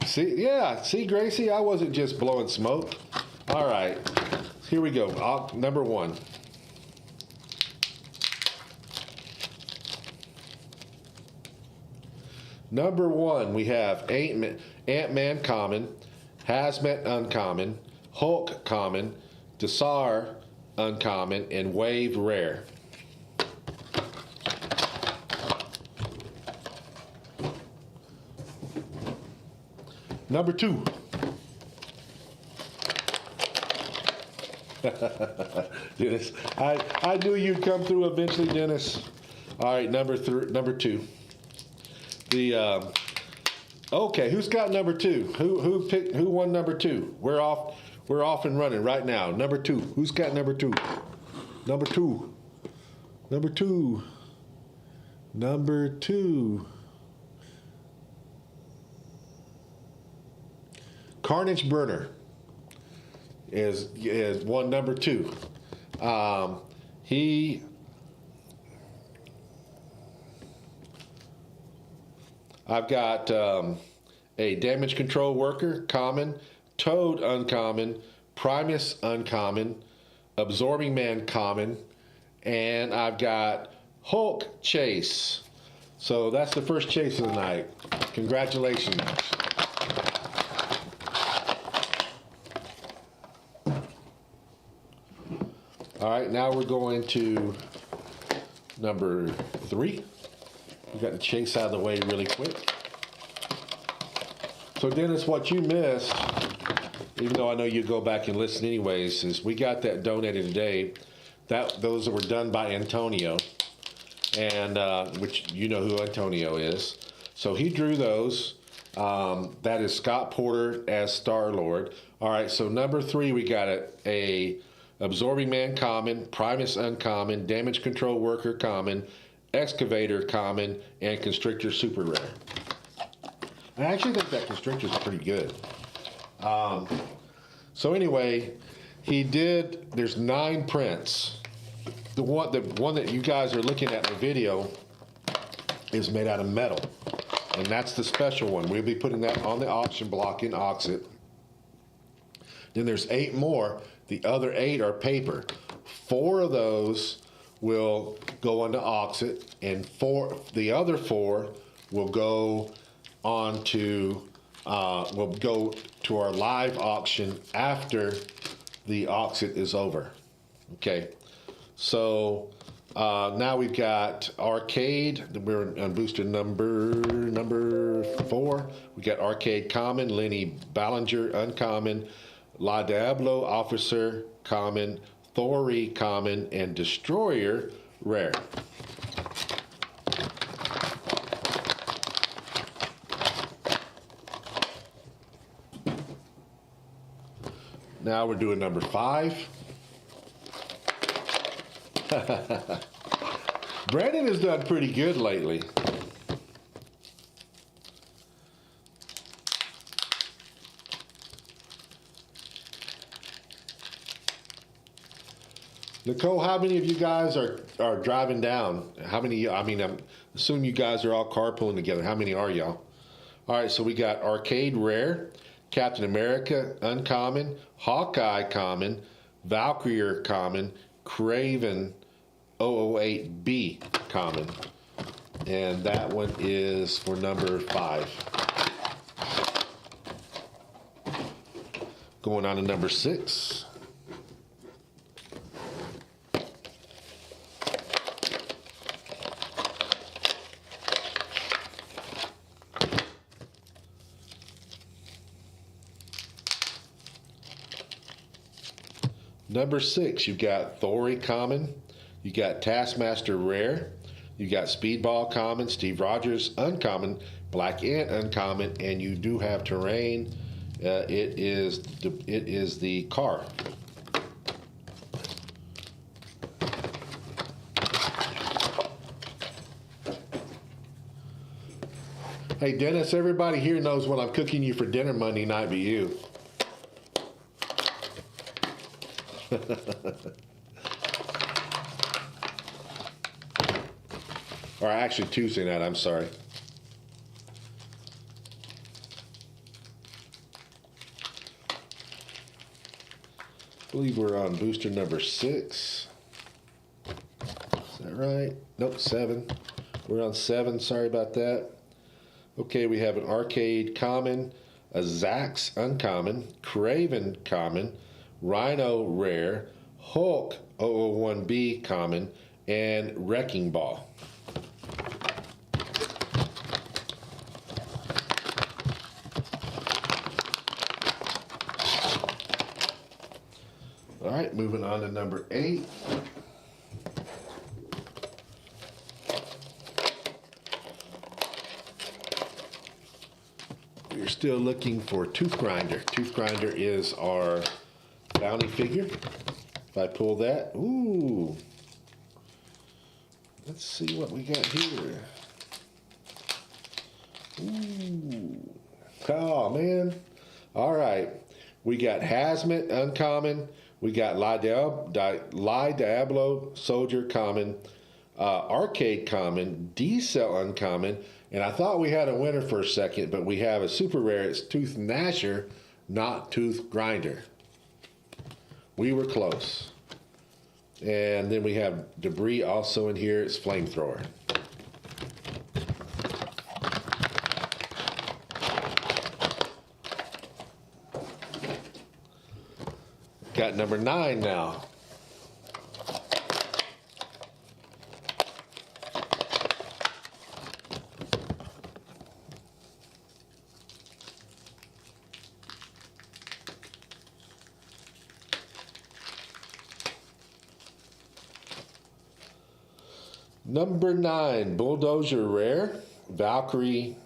See, Gracie, I wasn't just blowing smoke. All right, here we go. Number 1. Number 1, we have Ant-Man common, Hazmat uncommon, Hulk common, Desar uncommon, and Wave rare. Number 2. Dennis, I knew you'd come through eventually, Dennis. All right, number 2. Okay, who's got number 2? Who won number 2? We're off and running right now. Number 2. Who's got number 2? Number two. Number two. Number two. Carnage Burner is one. Number two. I've got a damage control worker, common, Toad, uncommon, Primus, uncommon, Absorbing Man, common, and I've got Hulk Chase. So that's the first chase of the night. Congratulations. All right, now we're going to number three. We got the chase out of the way really quick. So Dennis, what you missed, even though I know you go back and listen anyways, is we got that donated today. Those were done by Antonio, and which you know who Antonio is. So he drew those. That is Scott Porter as Star-Lord. All right, so number three, we got a Absorbing Man, common, Primus, uncommon, Damage Control Worker, common, Excavator, common, and Constrictor, super rare. I actually think that Constrictor is pretty good. So anyway, there's 9 prints. The one that you guys are looking at in the video is made out of metal. And that's the special one. We'll be putting that on the auction block in Auxxit. Then there's 8 more. The other 8 are paper. 4 of those will go onto Auxxit, and the other 4 will go on to our live auction after the Auxxit is over. Okay, so now we've got Arcade. We're on booster number 4. We got Arcade, common, Lenny Ballinger, uncommon, La Diablo, officer, common, Thori, common, and Destroyer, rare. Now we're doing number 5. Brandon has done pretty good lately. Nicole, how many of you guys are driving down? How many? I mean, I'm assuming you guys are all carpooling together. How many are y'all? All right, so we got Arcade rare, Captain America uncommon, Hawkeye common, Valkyrie common, Craven 008B common, and that one is for number 5. Going on to number 6. Number 6, you've got Thori common, you got Taskmaster rare, you got Speedball common, Steve Rogers uncommon, Black Ant uncommon, and you do have terrain. It is the car. Hey Dennis, everybody here knows what I'm cooking you for dinner Monday night but you. Or actually Tuesday night, I'm sorry. I believe we're on booster number 6. Is that right? Nope, 7. We're on 7, sorry about that. Okay, we have an Arcade common, a Zax uncommon, Craven common, Rhino rare, Hulk 001B common, and Wrecking Ball. All right, moving on to number 8. We're still looking for Tooth Grinder. Tooth Grinder is our bounty figure. If I pull that, ooh. Let's see what we got here. Ooh. Oh, man. All right. We got Hazmat, uncommon. We got La Diablo, Soldier, common. Arcade, common. D-Cell, uncommon. And I thought we had a winner for a second, but we have a super rare. It's Tooth Gnasher, not Tooth Grinder. We were close. And then we have Debris also in here. It's Flamethrower. Got number 9 now. Number 9, Bulldozer rare, Valkyrie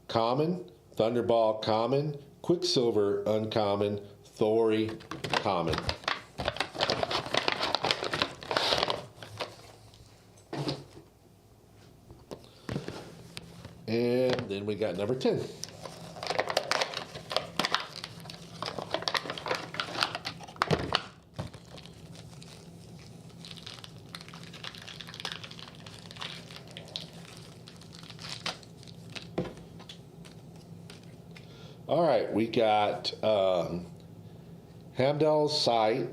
common, Thunderball common, Quicksilver uncommon, Thori common. And then we got number 10. All right, we got Hamdel's Sight.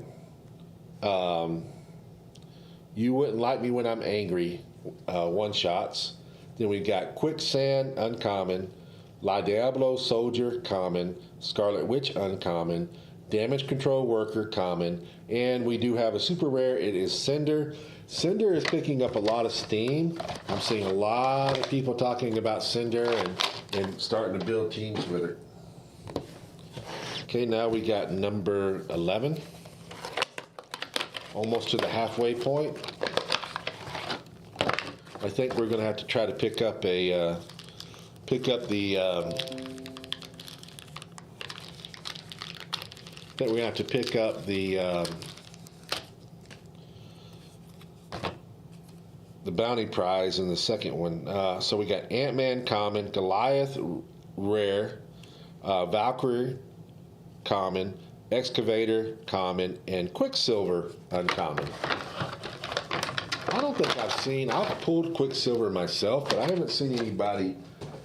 You Wouldn't Like Me When I'm Angry, one shots. Then we got Quicksand, uncommon. La Diablo, Soldier, common. Scarlet Witch, uncommon. Damage Control Worker, common. And we do have a super rare. It is Cinder. Cinder is picking up a lot of steam. I'm seeing a lot of people talking about Cinder and starting to build teams with it. Okay, now we got number 11. Almost to the halfway point. I think we're going to have to try to pick up the I think we're going to have to pick up the bounty prize in the second one. So we got Ant-Man common, Goliath rare, Valkyrie common, Excavator common, and Quicksilver uncommon. I don't think I've pulled Quicksilver myself, but I haven't seen anybody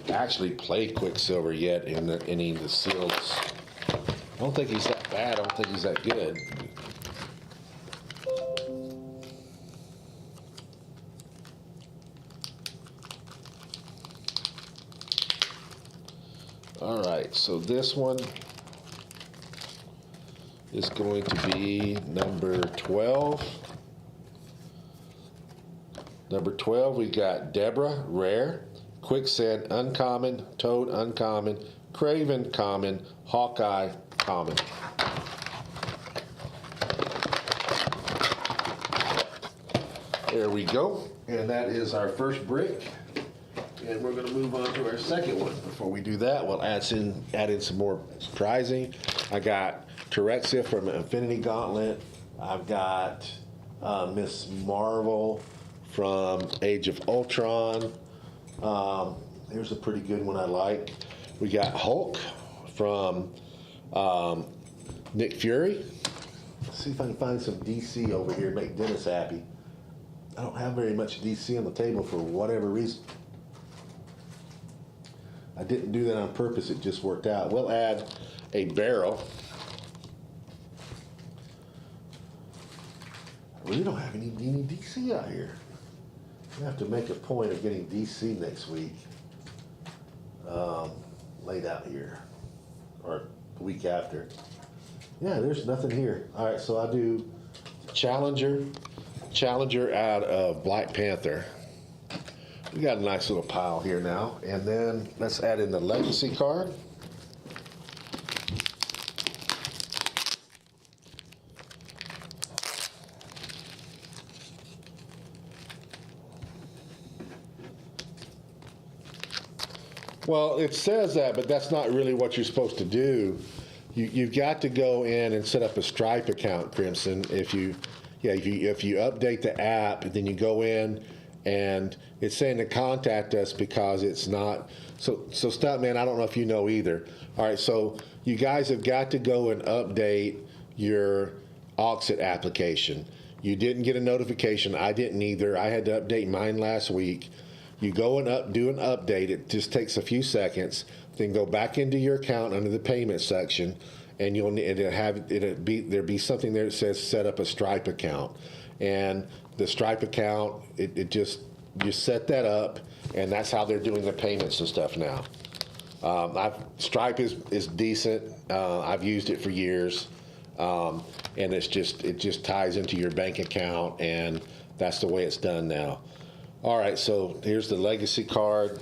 actually play Quicksilver yet in any of the seals. I don't think he's that bad. I don't think he's that good. All right, so this one is going to be number 12. Number 12, we got Deborah, rare, Quicksand, uncommon, Toad, uncommon, Craven, common, Hawkeye, common. There we go. And that is our first brick. And we're going to move on to our second one. Before we do that, we'll add in some more surprising. I got Terexia from Infinity Gauntlet. I've got Miss Marvel from Age of Ultron. Here's a pretty good one I like. We got Hulk from Nick Fury. Let's see if I can find some DC over here, make Dennis happy. I don't have very much DC on the table for whatever reason. I didn't do that on purpose, it just worked out. We'll add a barrel. I really don't have any DC out here. I have to make a point of getting DC next week laid out here, or the week after. Yeah, there's nothing here. All right, so I'll do Challenger out of Black Panther. We got a nice little pile here now, and then let's add in the Legacy card. Well, it says that, but that's not really what you're supposed to do. You've got to go in and set up a Stripe account, Crimson. If you Yeah, if you update the app, then you go in, and it's saying to contact us because it's not. So Stuntman, I don't know if you know either. All right, so you guys have got to go and update your Auxxit application. You didn't get a notification. I didn't either. I had to update mine last week. You go and do an update. It just takes a few seconds. Then go back into your account under the payment section, and there'll be something there that says set up a Stripe account. And the Stripe account, it just you set that up, and that's how they're doing the payments and stuff now. Stripe is decent. I've used it for years, and it just ties into your bank account, and that's the way it's done now. All right, so here's the legacy card.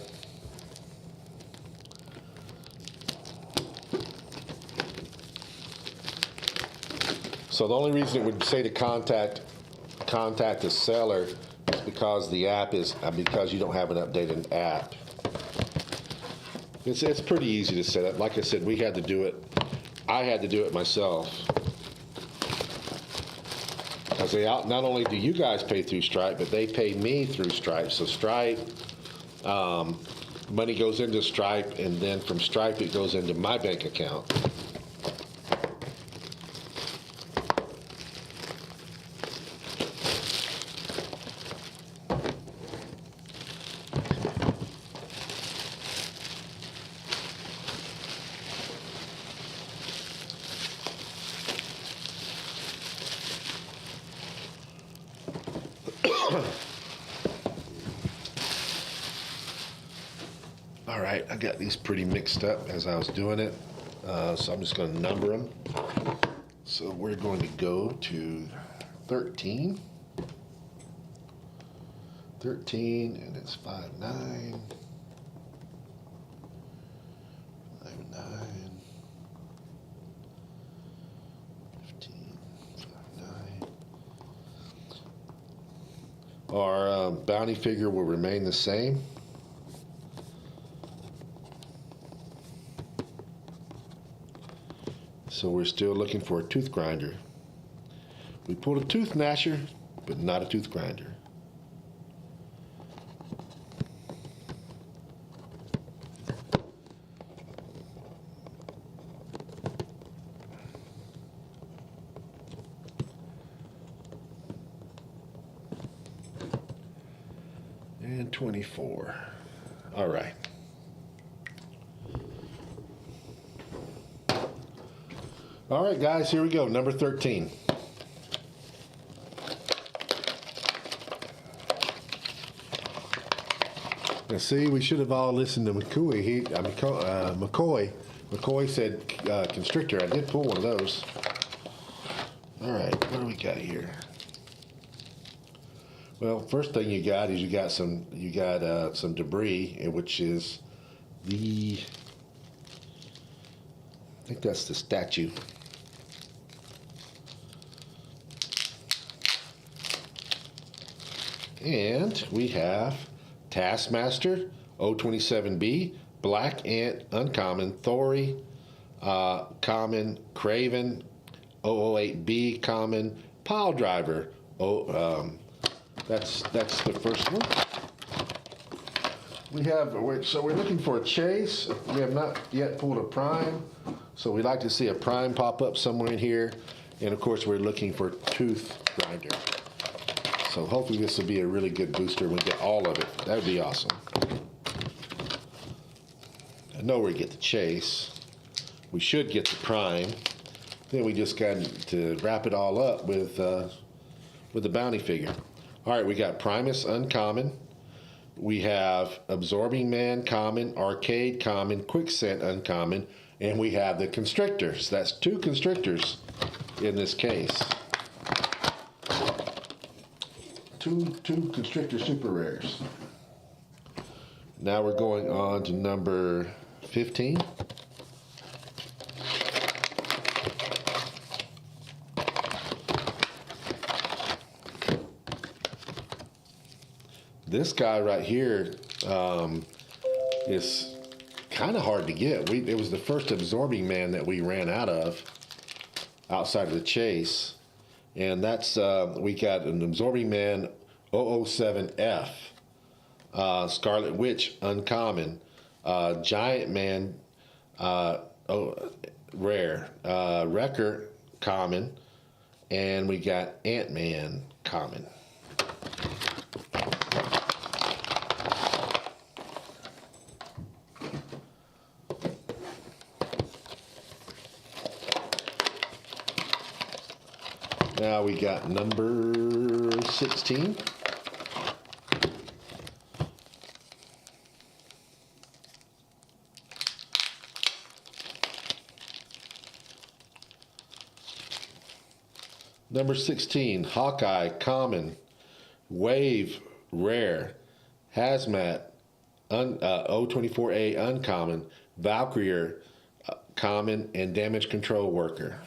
So the only reason it would say to contact the seller is because the app because you don't have an updated app. It's pretty easy to set up. Like I said, we had to do it. I had to do it myself. Because not only do you guys pay through Stripe, but they pay me through Stripe. So Stripe, money goes into Stripe, and then from Stripe it goes into my bank account. All right, I got these pretty mixed up as I was doing it, so I'm just going to number them. So we're going to go to 13. 13, and it's 59. 59. 15. 59. Our bounty figure will remain the same. So we're still looking for a tooth grinder. We pulled a tooth gnasher, but not a tooth grinder. And 24. All right. All right, guys, here we go. Number 13. Now, see, we should have all listened to McCoy. McCoy said constrictor. I did pull one of those. All right, what do we got here? Well, first thing you got is some debris, which is I think that's the statue. And we have Taskmaster, 027B, Black Ant, Uncommon, Thori, Common, Craven, 008B, Common, Pile Driver. That's the first one. So we're looking for a chase. We have not yet pulled a prime, so we'd like to see a prime pop up somewhere in here. And of course, we're looking for tooth grinder. So hopefully this will be a really good booster and we get all of it. That would be awesome. I know we get the chase. We should get the prime. Then we just got to wrap it all up with the bounty figure. All right, we got Primus Uncommon. We have Absorbing Man Common, Arcade Common, Quickscent Uncommon, and we have the Constrictors. That's 2 Constrictors in this case. Two Constrictor Super Rares. Now we're going on to number 15. This guy right here is kind of hard to get. It was the first Absorbing Man that we ran out of outside of the chase. And that's, we got an Absorbing Man 007F, Scarlet Witch Uncommon, Giant Man Rare, Wrecker Common, and we got Ant-Man Common. Now we got number 16. Number 16, Hawkeye Common, Wave Rare, Hazmat 024A Uncommon, Valkyrie Common, and Damage Control Worker.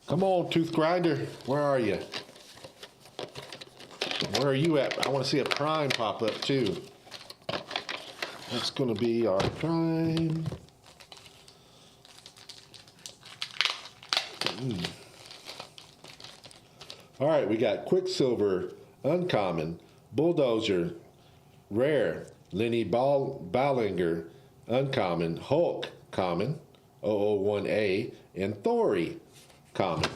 Come on, Tooth Grinder. Where are you? Where are you at? I want to see a Prime pop up too. That's going to be our Prime. All right, we got Quicksilver Uncommon, Bulldozer Rare, Lenny Ballinger Uncommon, Hulk Common, 001A, and Thori Common.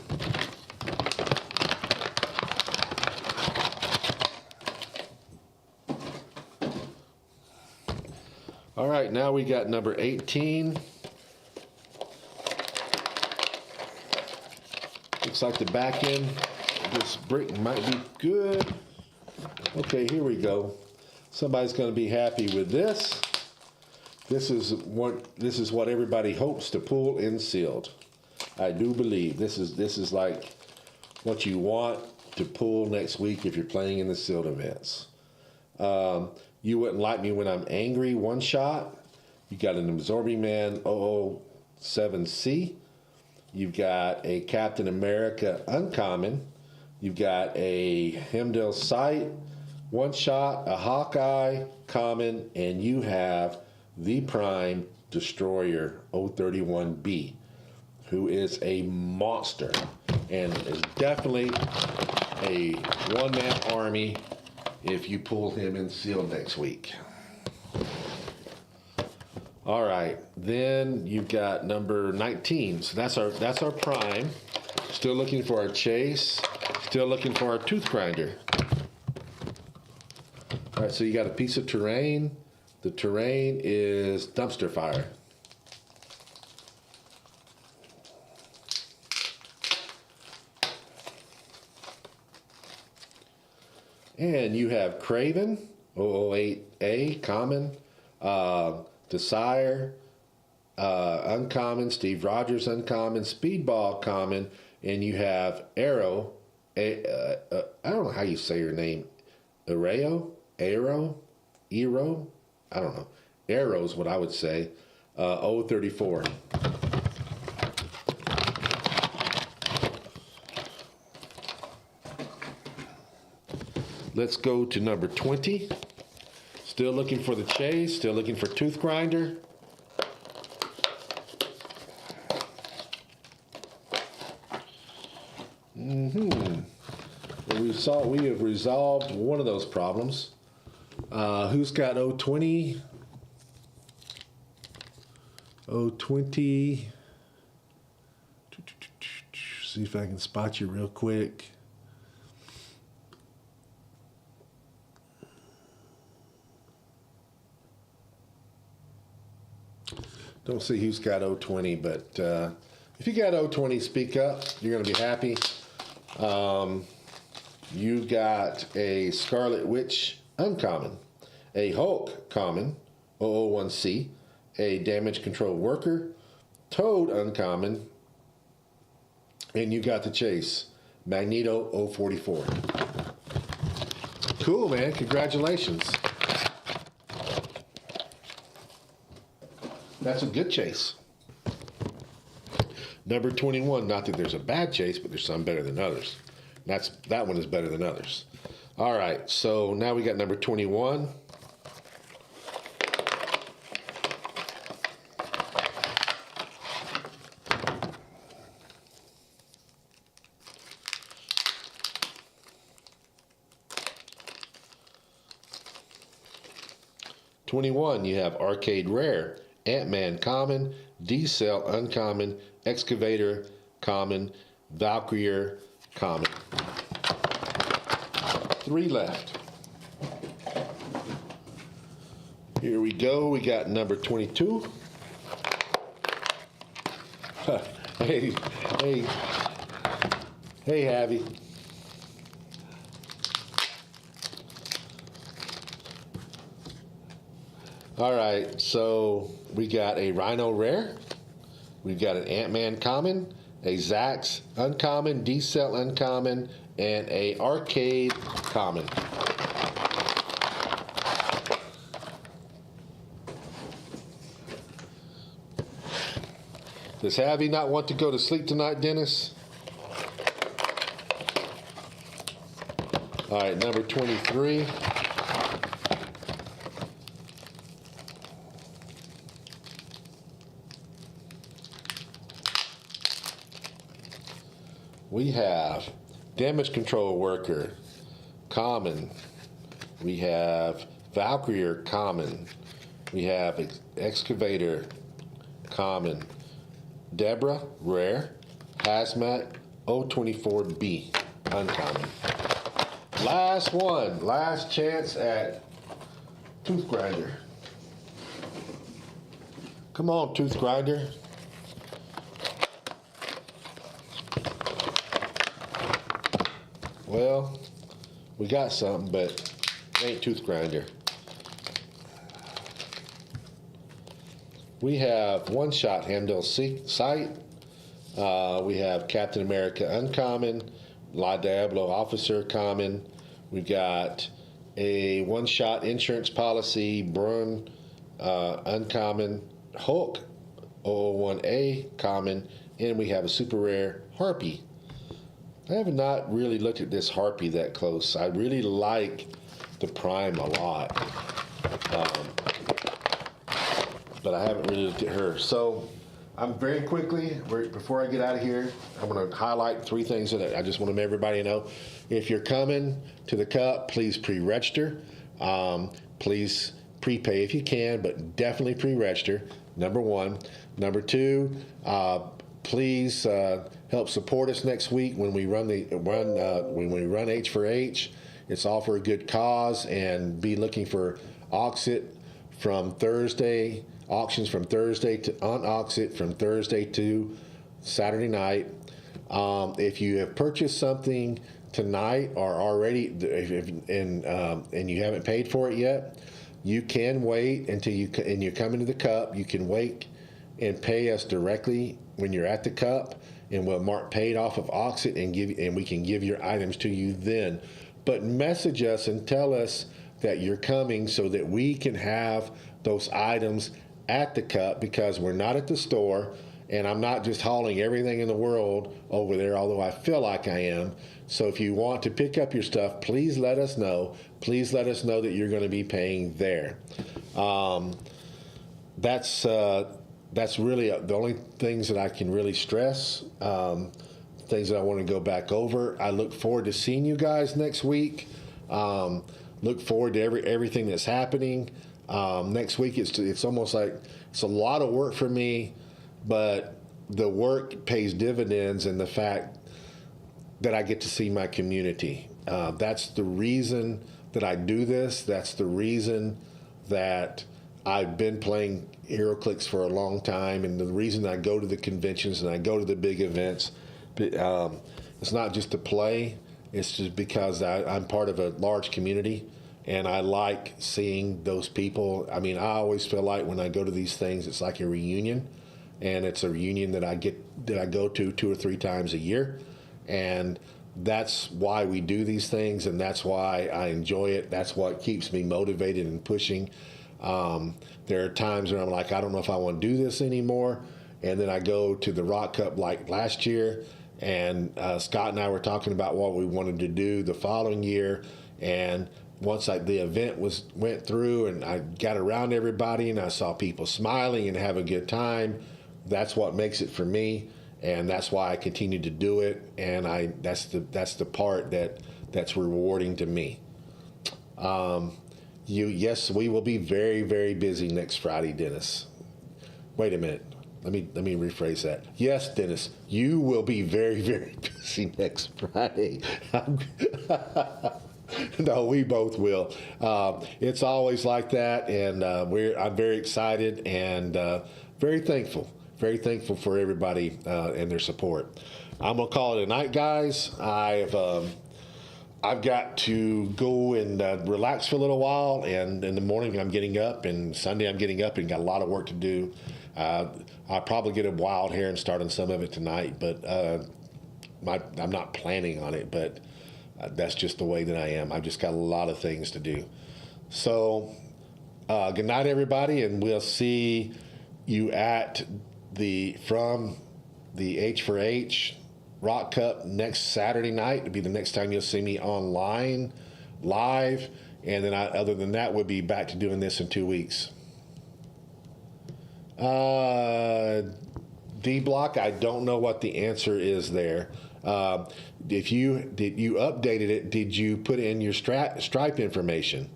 All right, now we got number 18. Looks like the back end of this brick might be good. Okay, here we go. Somebody's going to be happy with this. This is what everybody hopes to pull in sealed. I do believe this is like what you want to pull next week if you're playing in the sealed events. You Wouldn't Like Me When I'm Angry, one shot. You got an Absorbing Man 007C. You've got a Captain America Uncommon. You've got a Heimdall Sight, one shot, a Hawkeye Common, and you have the Prime Destroyer 031B, who is a monster and is definitely a one-man army if you pull him in sealed next week. All right, then you've got number 19. So that's our Prime. Still looking for our Chase. Still looking for our Tooth Grinder. All right, so you got a piece of terrain. The terrain is Dumpster Fire. And you have Craven, 008A, Common, Desire, Uncommon, Steve Rogers, Uncommon, Speedball, Common, and you have Arrow, I don't know how you say your name, Arrow, I don't know. Arrow's what I would say, 034. Let's go to number 20. Still looking for the Chase, still looking for Tooth Grinder. Well, we have resolved one of those problems. Who's got 020? 020. See if I can spot you real quick. Don't see who's got 020, but if you got 020, speak up. You're going to be happy. You got a Scarlet Witch Uncommon, a Hulk Common, 001C, a Damage Control Worker, Toad Uncommon, and you got the Chase, Magneto 044. Cool, man. Congratulations. That's a good Chase. Number 21, not that there's a bad Chase, but there's some better than others. That one is better than others. All right, so now we got number 21. 21, you have Arcade Rare, Ant-Man Common, D-Cell Uncommon, Excavator Common, Valkyrie Common. 3 left. Here we go. We got number 22. Hey, hey, hey, Javi. All right, so we got a Rhino Rare. We've got an Ant-Man Common, a Zax Uncommon, D-Cell Uncommon, and a Arcade Common. Does Javi not want to go to sleep tonight, Dennis? All right, number 23. We have Damage Control Worker, Common. We have Valkyrie, Common. We have Excavator, Common. Deborah, Rare. Hazmat, O24B, Uncommon. Last one, last chance at Tooth Grinder. Come on, Tooth Grinder. Well, we got something, but it ain't Tooth Grinder. We have One Shot Handle Sight. We have Captain America Uncommon, La Diablo Officer Common. We've got a One Shot Insurance Policy Burn Uncommon, Hulk 001A Common, and we have a super rare Harpy. I have not really looked at this Harpy that close. I really like the Prime a lot, but I haven't really looked at her. So I'm very quickly, before I get out of here, I'm going to highlight 3 things that I just want to let everybody know. If you're coming to the Cup, please pre-register. Please prepay if you can, but definitely pre-register, number 1. Number 2, please help support us next week when we run H for H. It's all for a good cause, and be looking for Auxxit from Thursday, auctions from Thursday to on Auxxit from Thursday to Saturday night. If you have purchased something tonight or already, and you haven't paid for it yet, you can wait until you're coming to the Cup. You can wait and pay us directly when you're at the Cup, and we'll mark paid off of Auxxit and we can give your items to you then. But message us and tell us that you're coming so that we can have those items at the Cup, because we're not at the store, and I'm not just hauling everything in the world over there, although I feel like I am. So if you want to pick up your stuff, please let us know. Please let us know that you're going to be paying there. That's really the only things that I can really stress, things that I want to go back over. I look forward to seeing you guys next week. Look forward to everything that's happening. Next week, it's almost like it's a lot of work for me, but the work pays dividends in the fact that I get to see my community. That's the reason that I do this. That's the reason that I've been playing HeroClix for a long time, and the reason I go to the conventions and I go to the big events. It's not just to play. It's just because I'm part of a large community, and I like seeing those people. I mean, I always feel like when I go to these things, it's like a reunion, and it's a reunion that I go to 2 or 3 times a year, and that's why we do these things, and that's why I enjoy it. That's what keeps me motivated and pushing. There are times where I'm like, I don't know if I want to do this anymore, and then I go to the Rock Cup like last year, and Scott and I were talking about what we wanted to do the following year, and once the event went through and I got around everybody and I saw people smiling and having a good time, that's what makes it for me, and that's why I continue to do it, and that's the part that's rewarding to me. Yes, we will be very, very busy next Friday, Dennis. Wait a minute. Let me rephrase that. Yes, Dennis, you will be very, very busy next Friday. No, we both will. It's always like that, and I'm very excited and very thankful. Very thankful for everybody and their support. I'm gonna call it a night, guys. I've got to go and relax for a little while, and in the morning I'm getting up, and Sunday I'm getting up and got a lot of work to do. I'll probably get a wild hair and start on some of it tonight, but I'm not planning on it, but that's just the way that I am. I've just got a lot of things to do. So good night, everybody, and we'll see you at from the H for H Rock Cup next Saturday night. It'll be the next time you'll see me online, live, and then other than that, we'll be back to doing this in 2 weeks. D Block, I don't know what the answer is there. If you updated it, did you put in your Stripe information?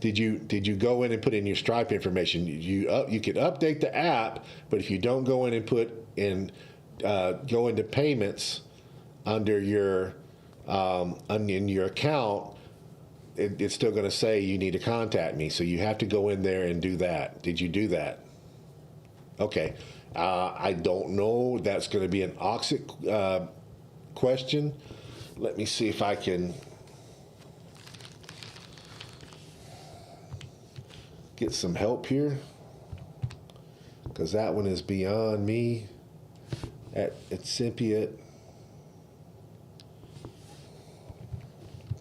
Did you go in and put in your Stripe information? You can update the app, but if you don't go in and put in go into payments under your in your account, it's still going to say you need to contact me. So you have to go in there and do that. Did you do that? Okay. I don't know. That's going to be an Auxxit question. Let me see if I can get some help here, because that one is beyond me. At Cympiat,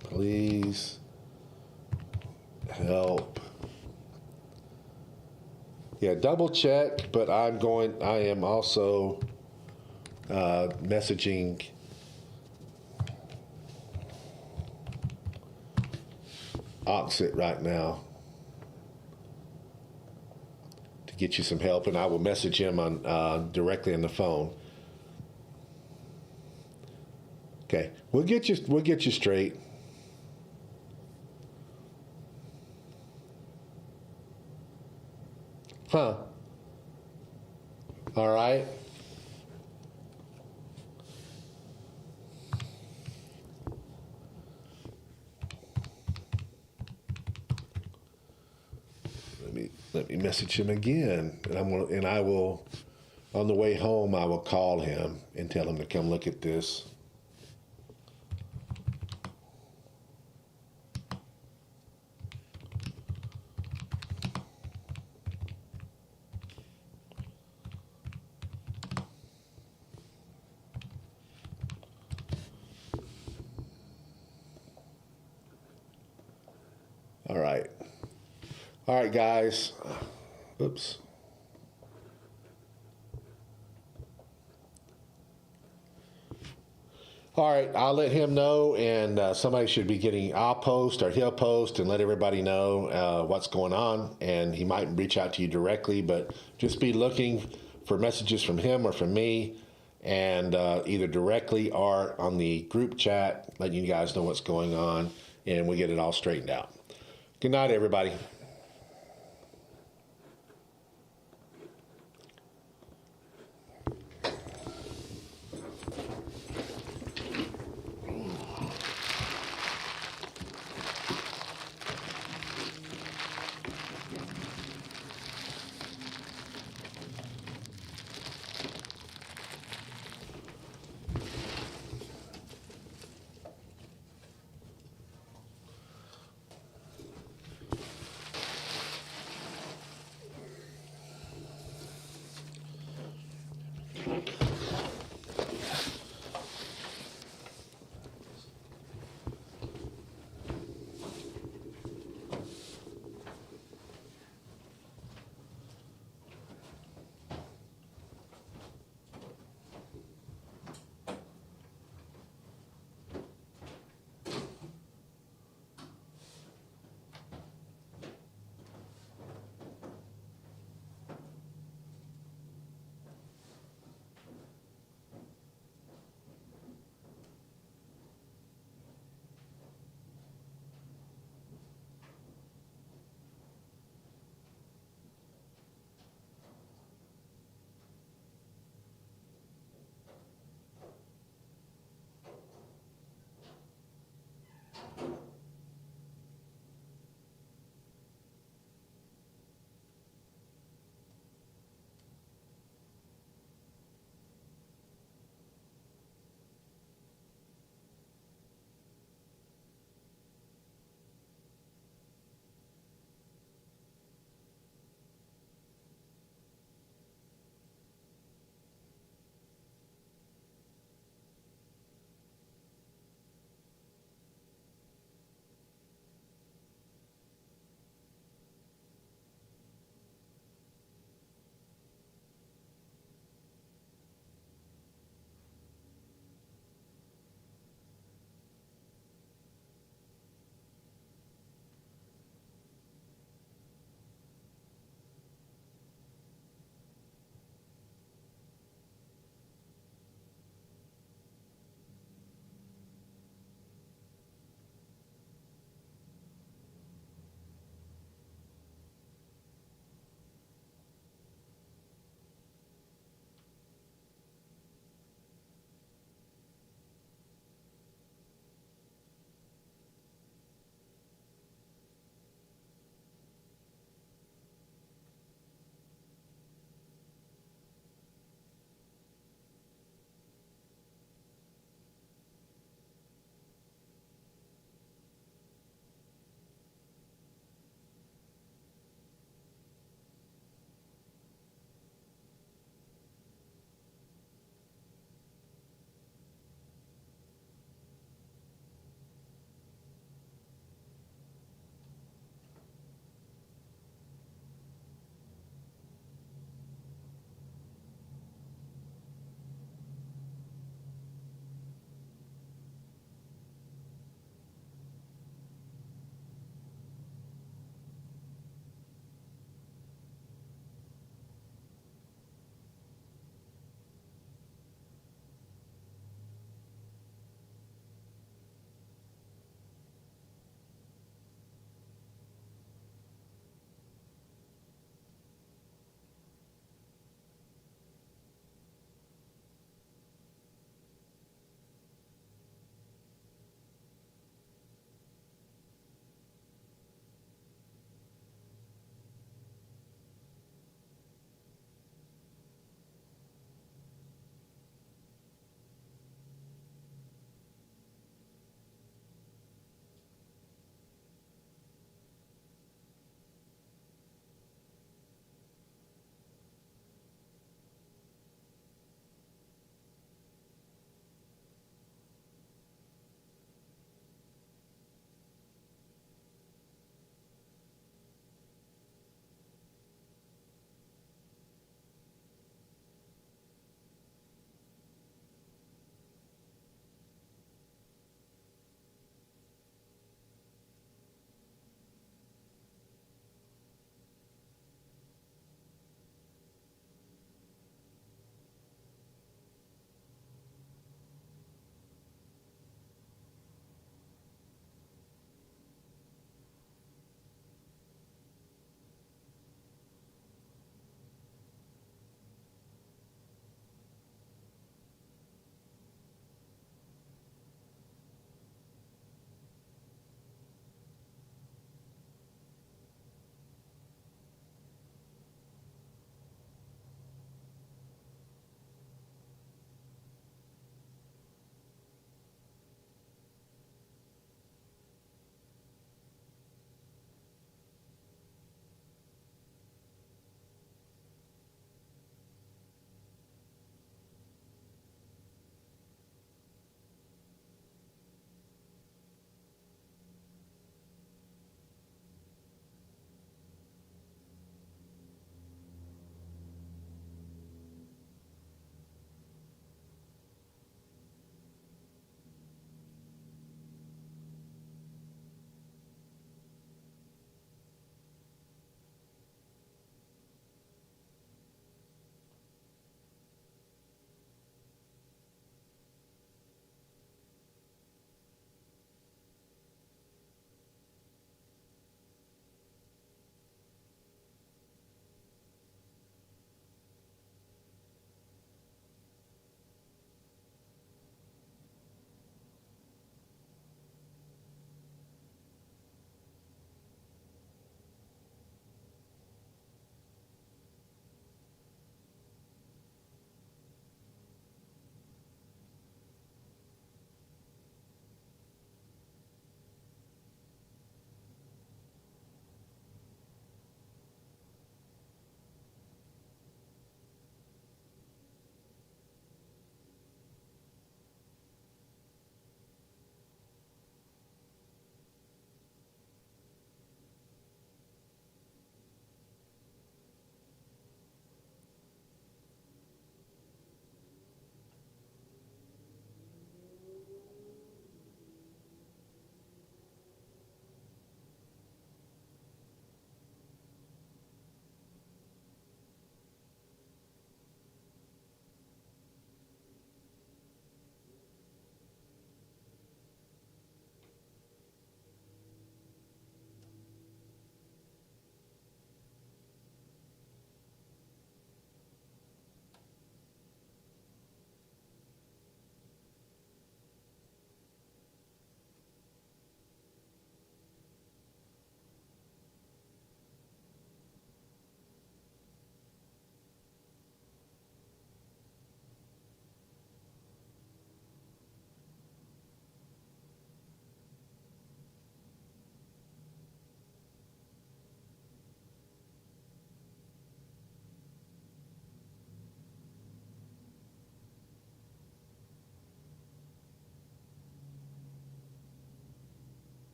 please help. Yeah, double check, but I am also messaging Auxxit right now to get you some help, and I will message him on directly on the phone. Okay, we'll get you straight. Huh. All right. Let me message him again, and I will on the way home I will call him and tell him to come look at this. All right, guys. Oops. All right, I'll let him know, and somebody should be getting. I'll post, or he'll post, and let everybody know what's going on. And he might reach out to you directly, but just be looking for messages from him or from me, and either directly or on the group chat, letting you guys know what's going on, and we get it all straightened out. Good night, everybody.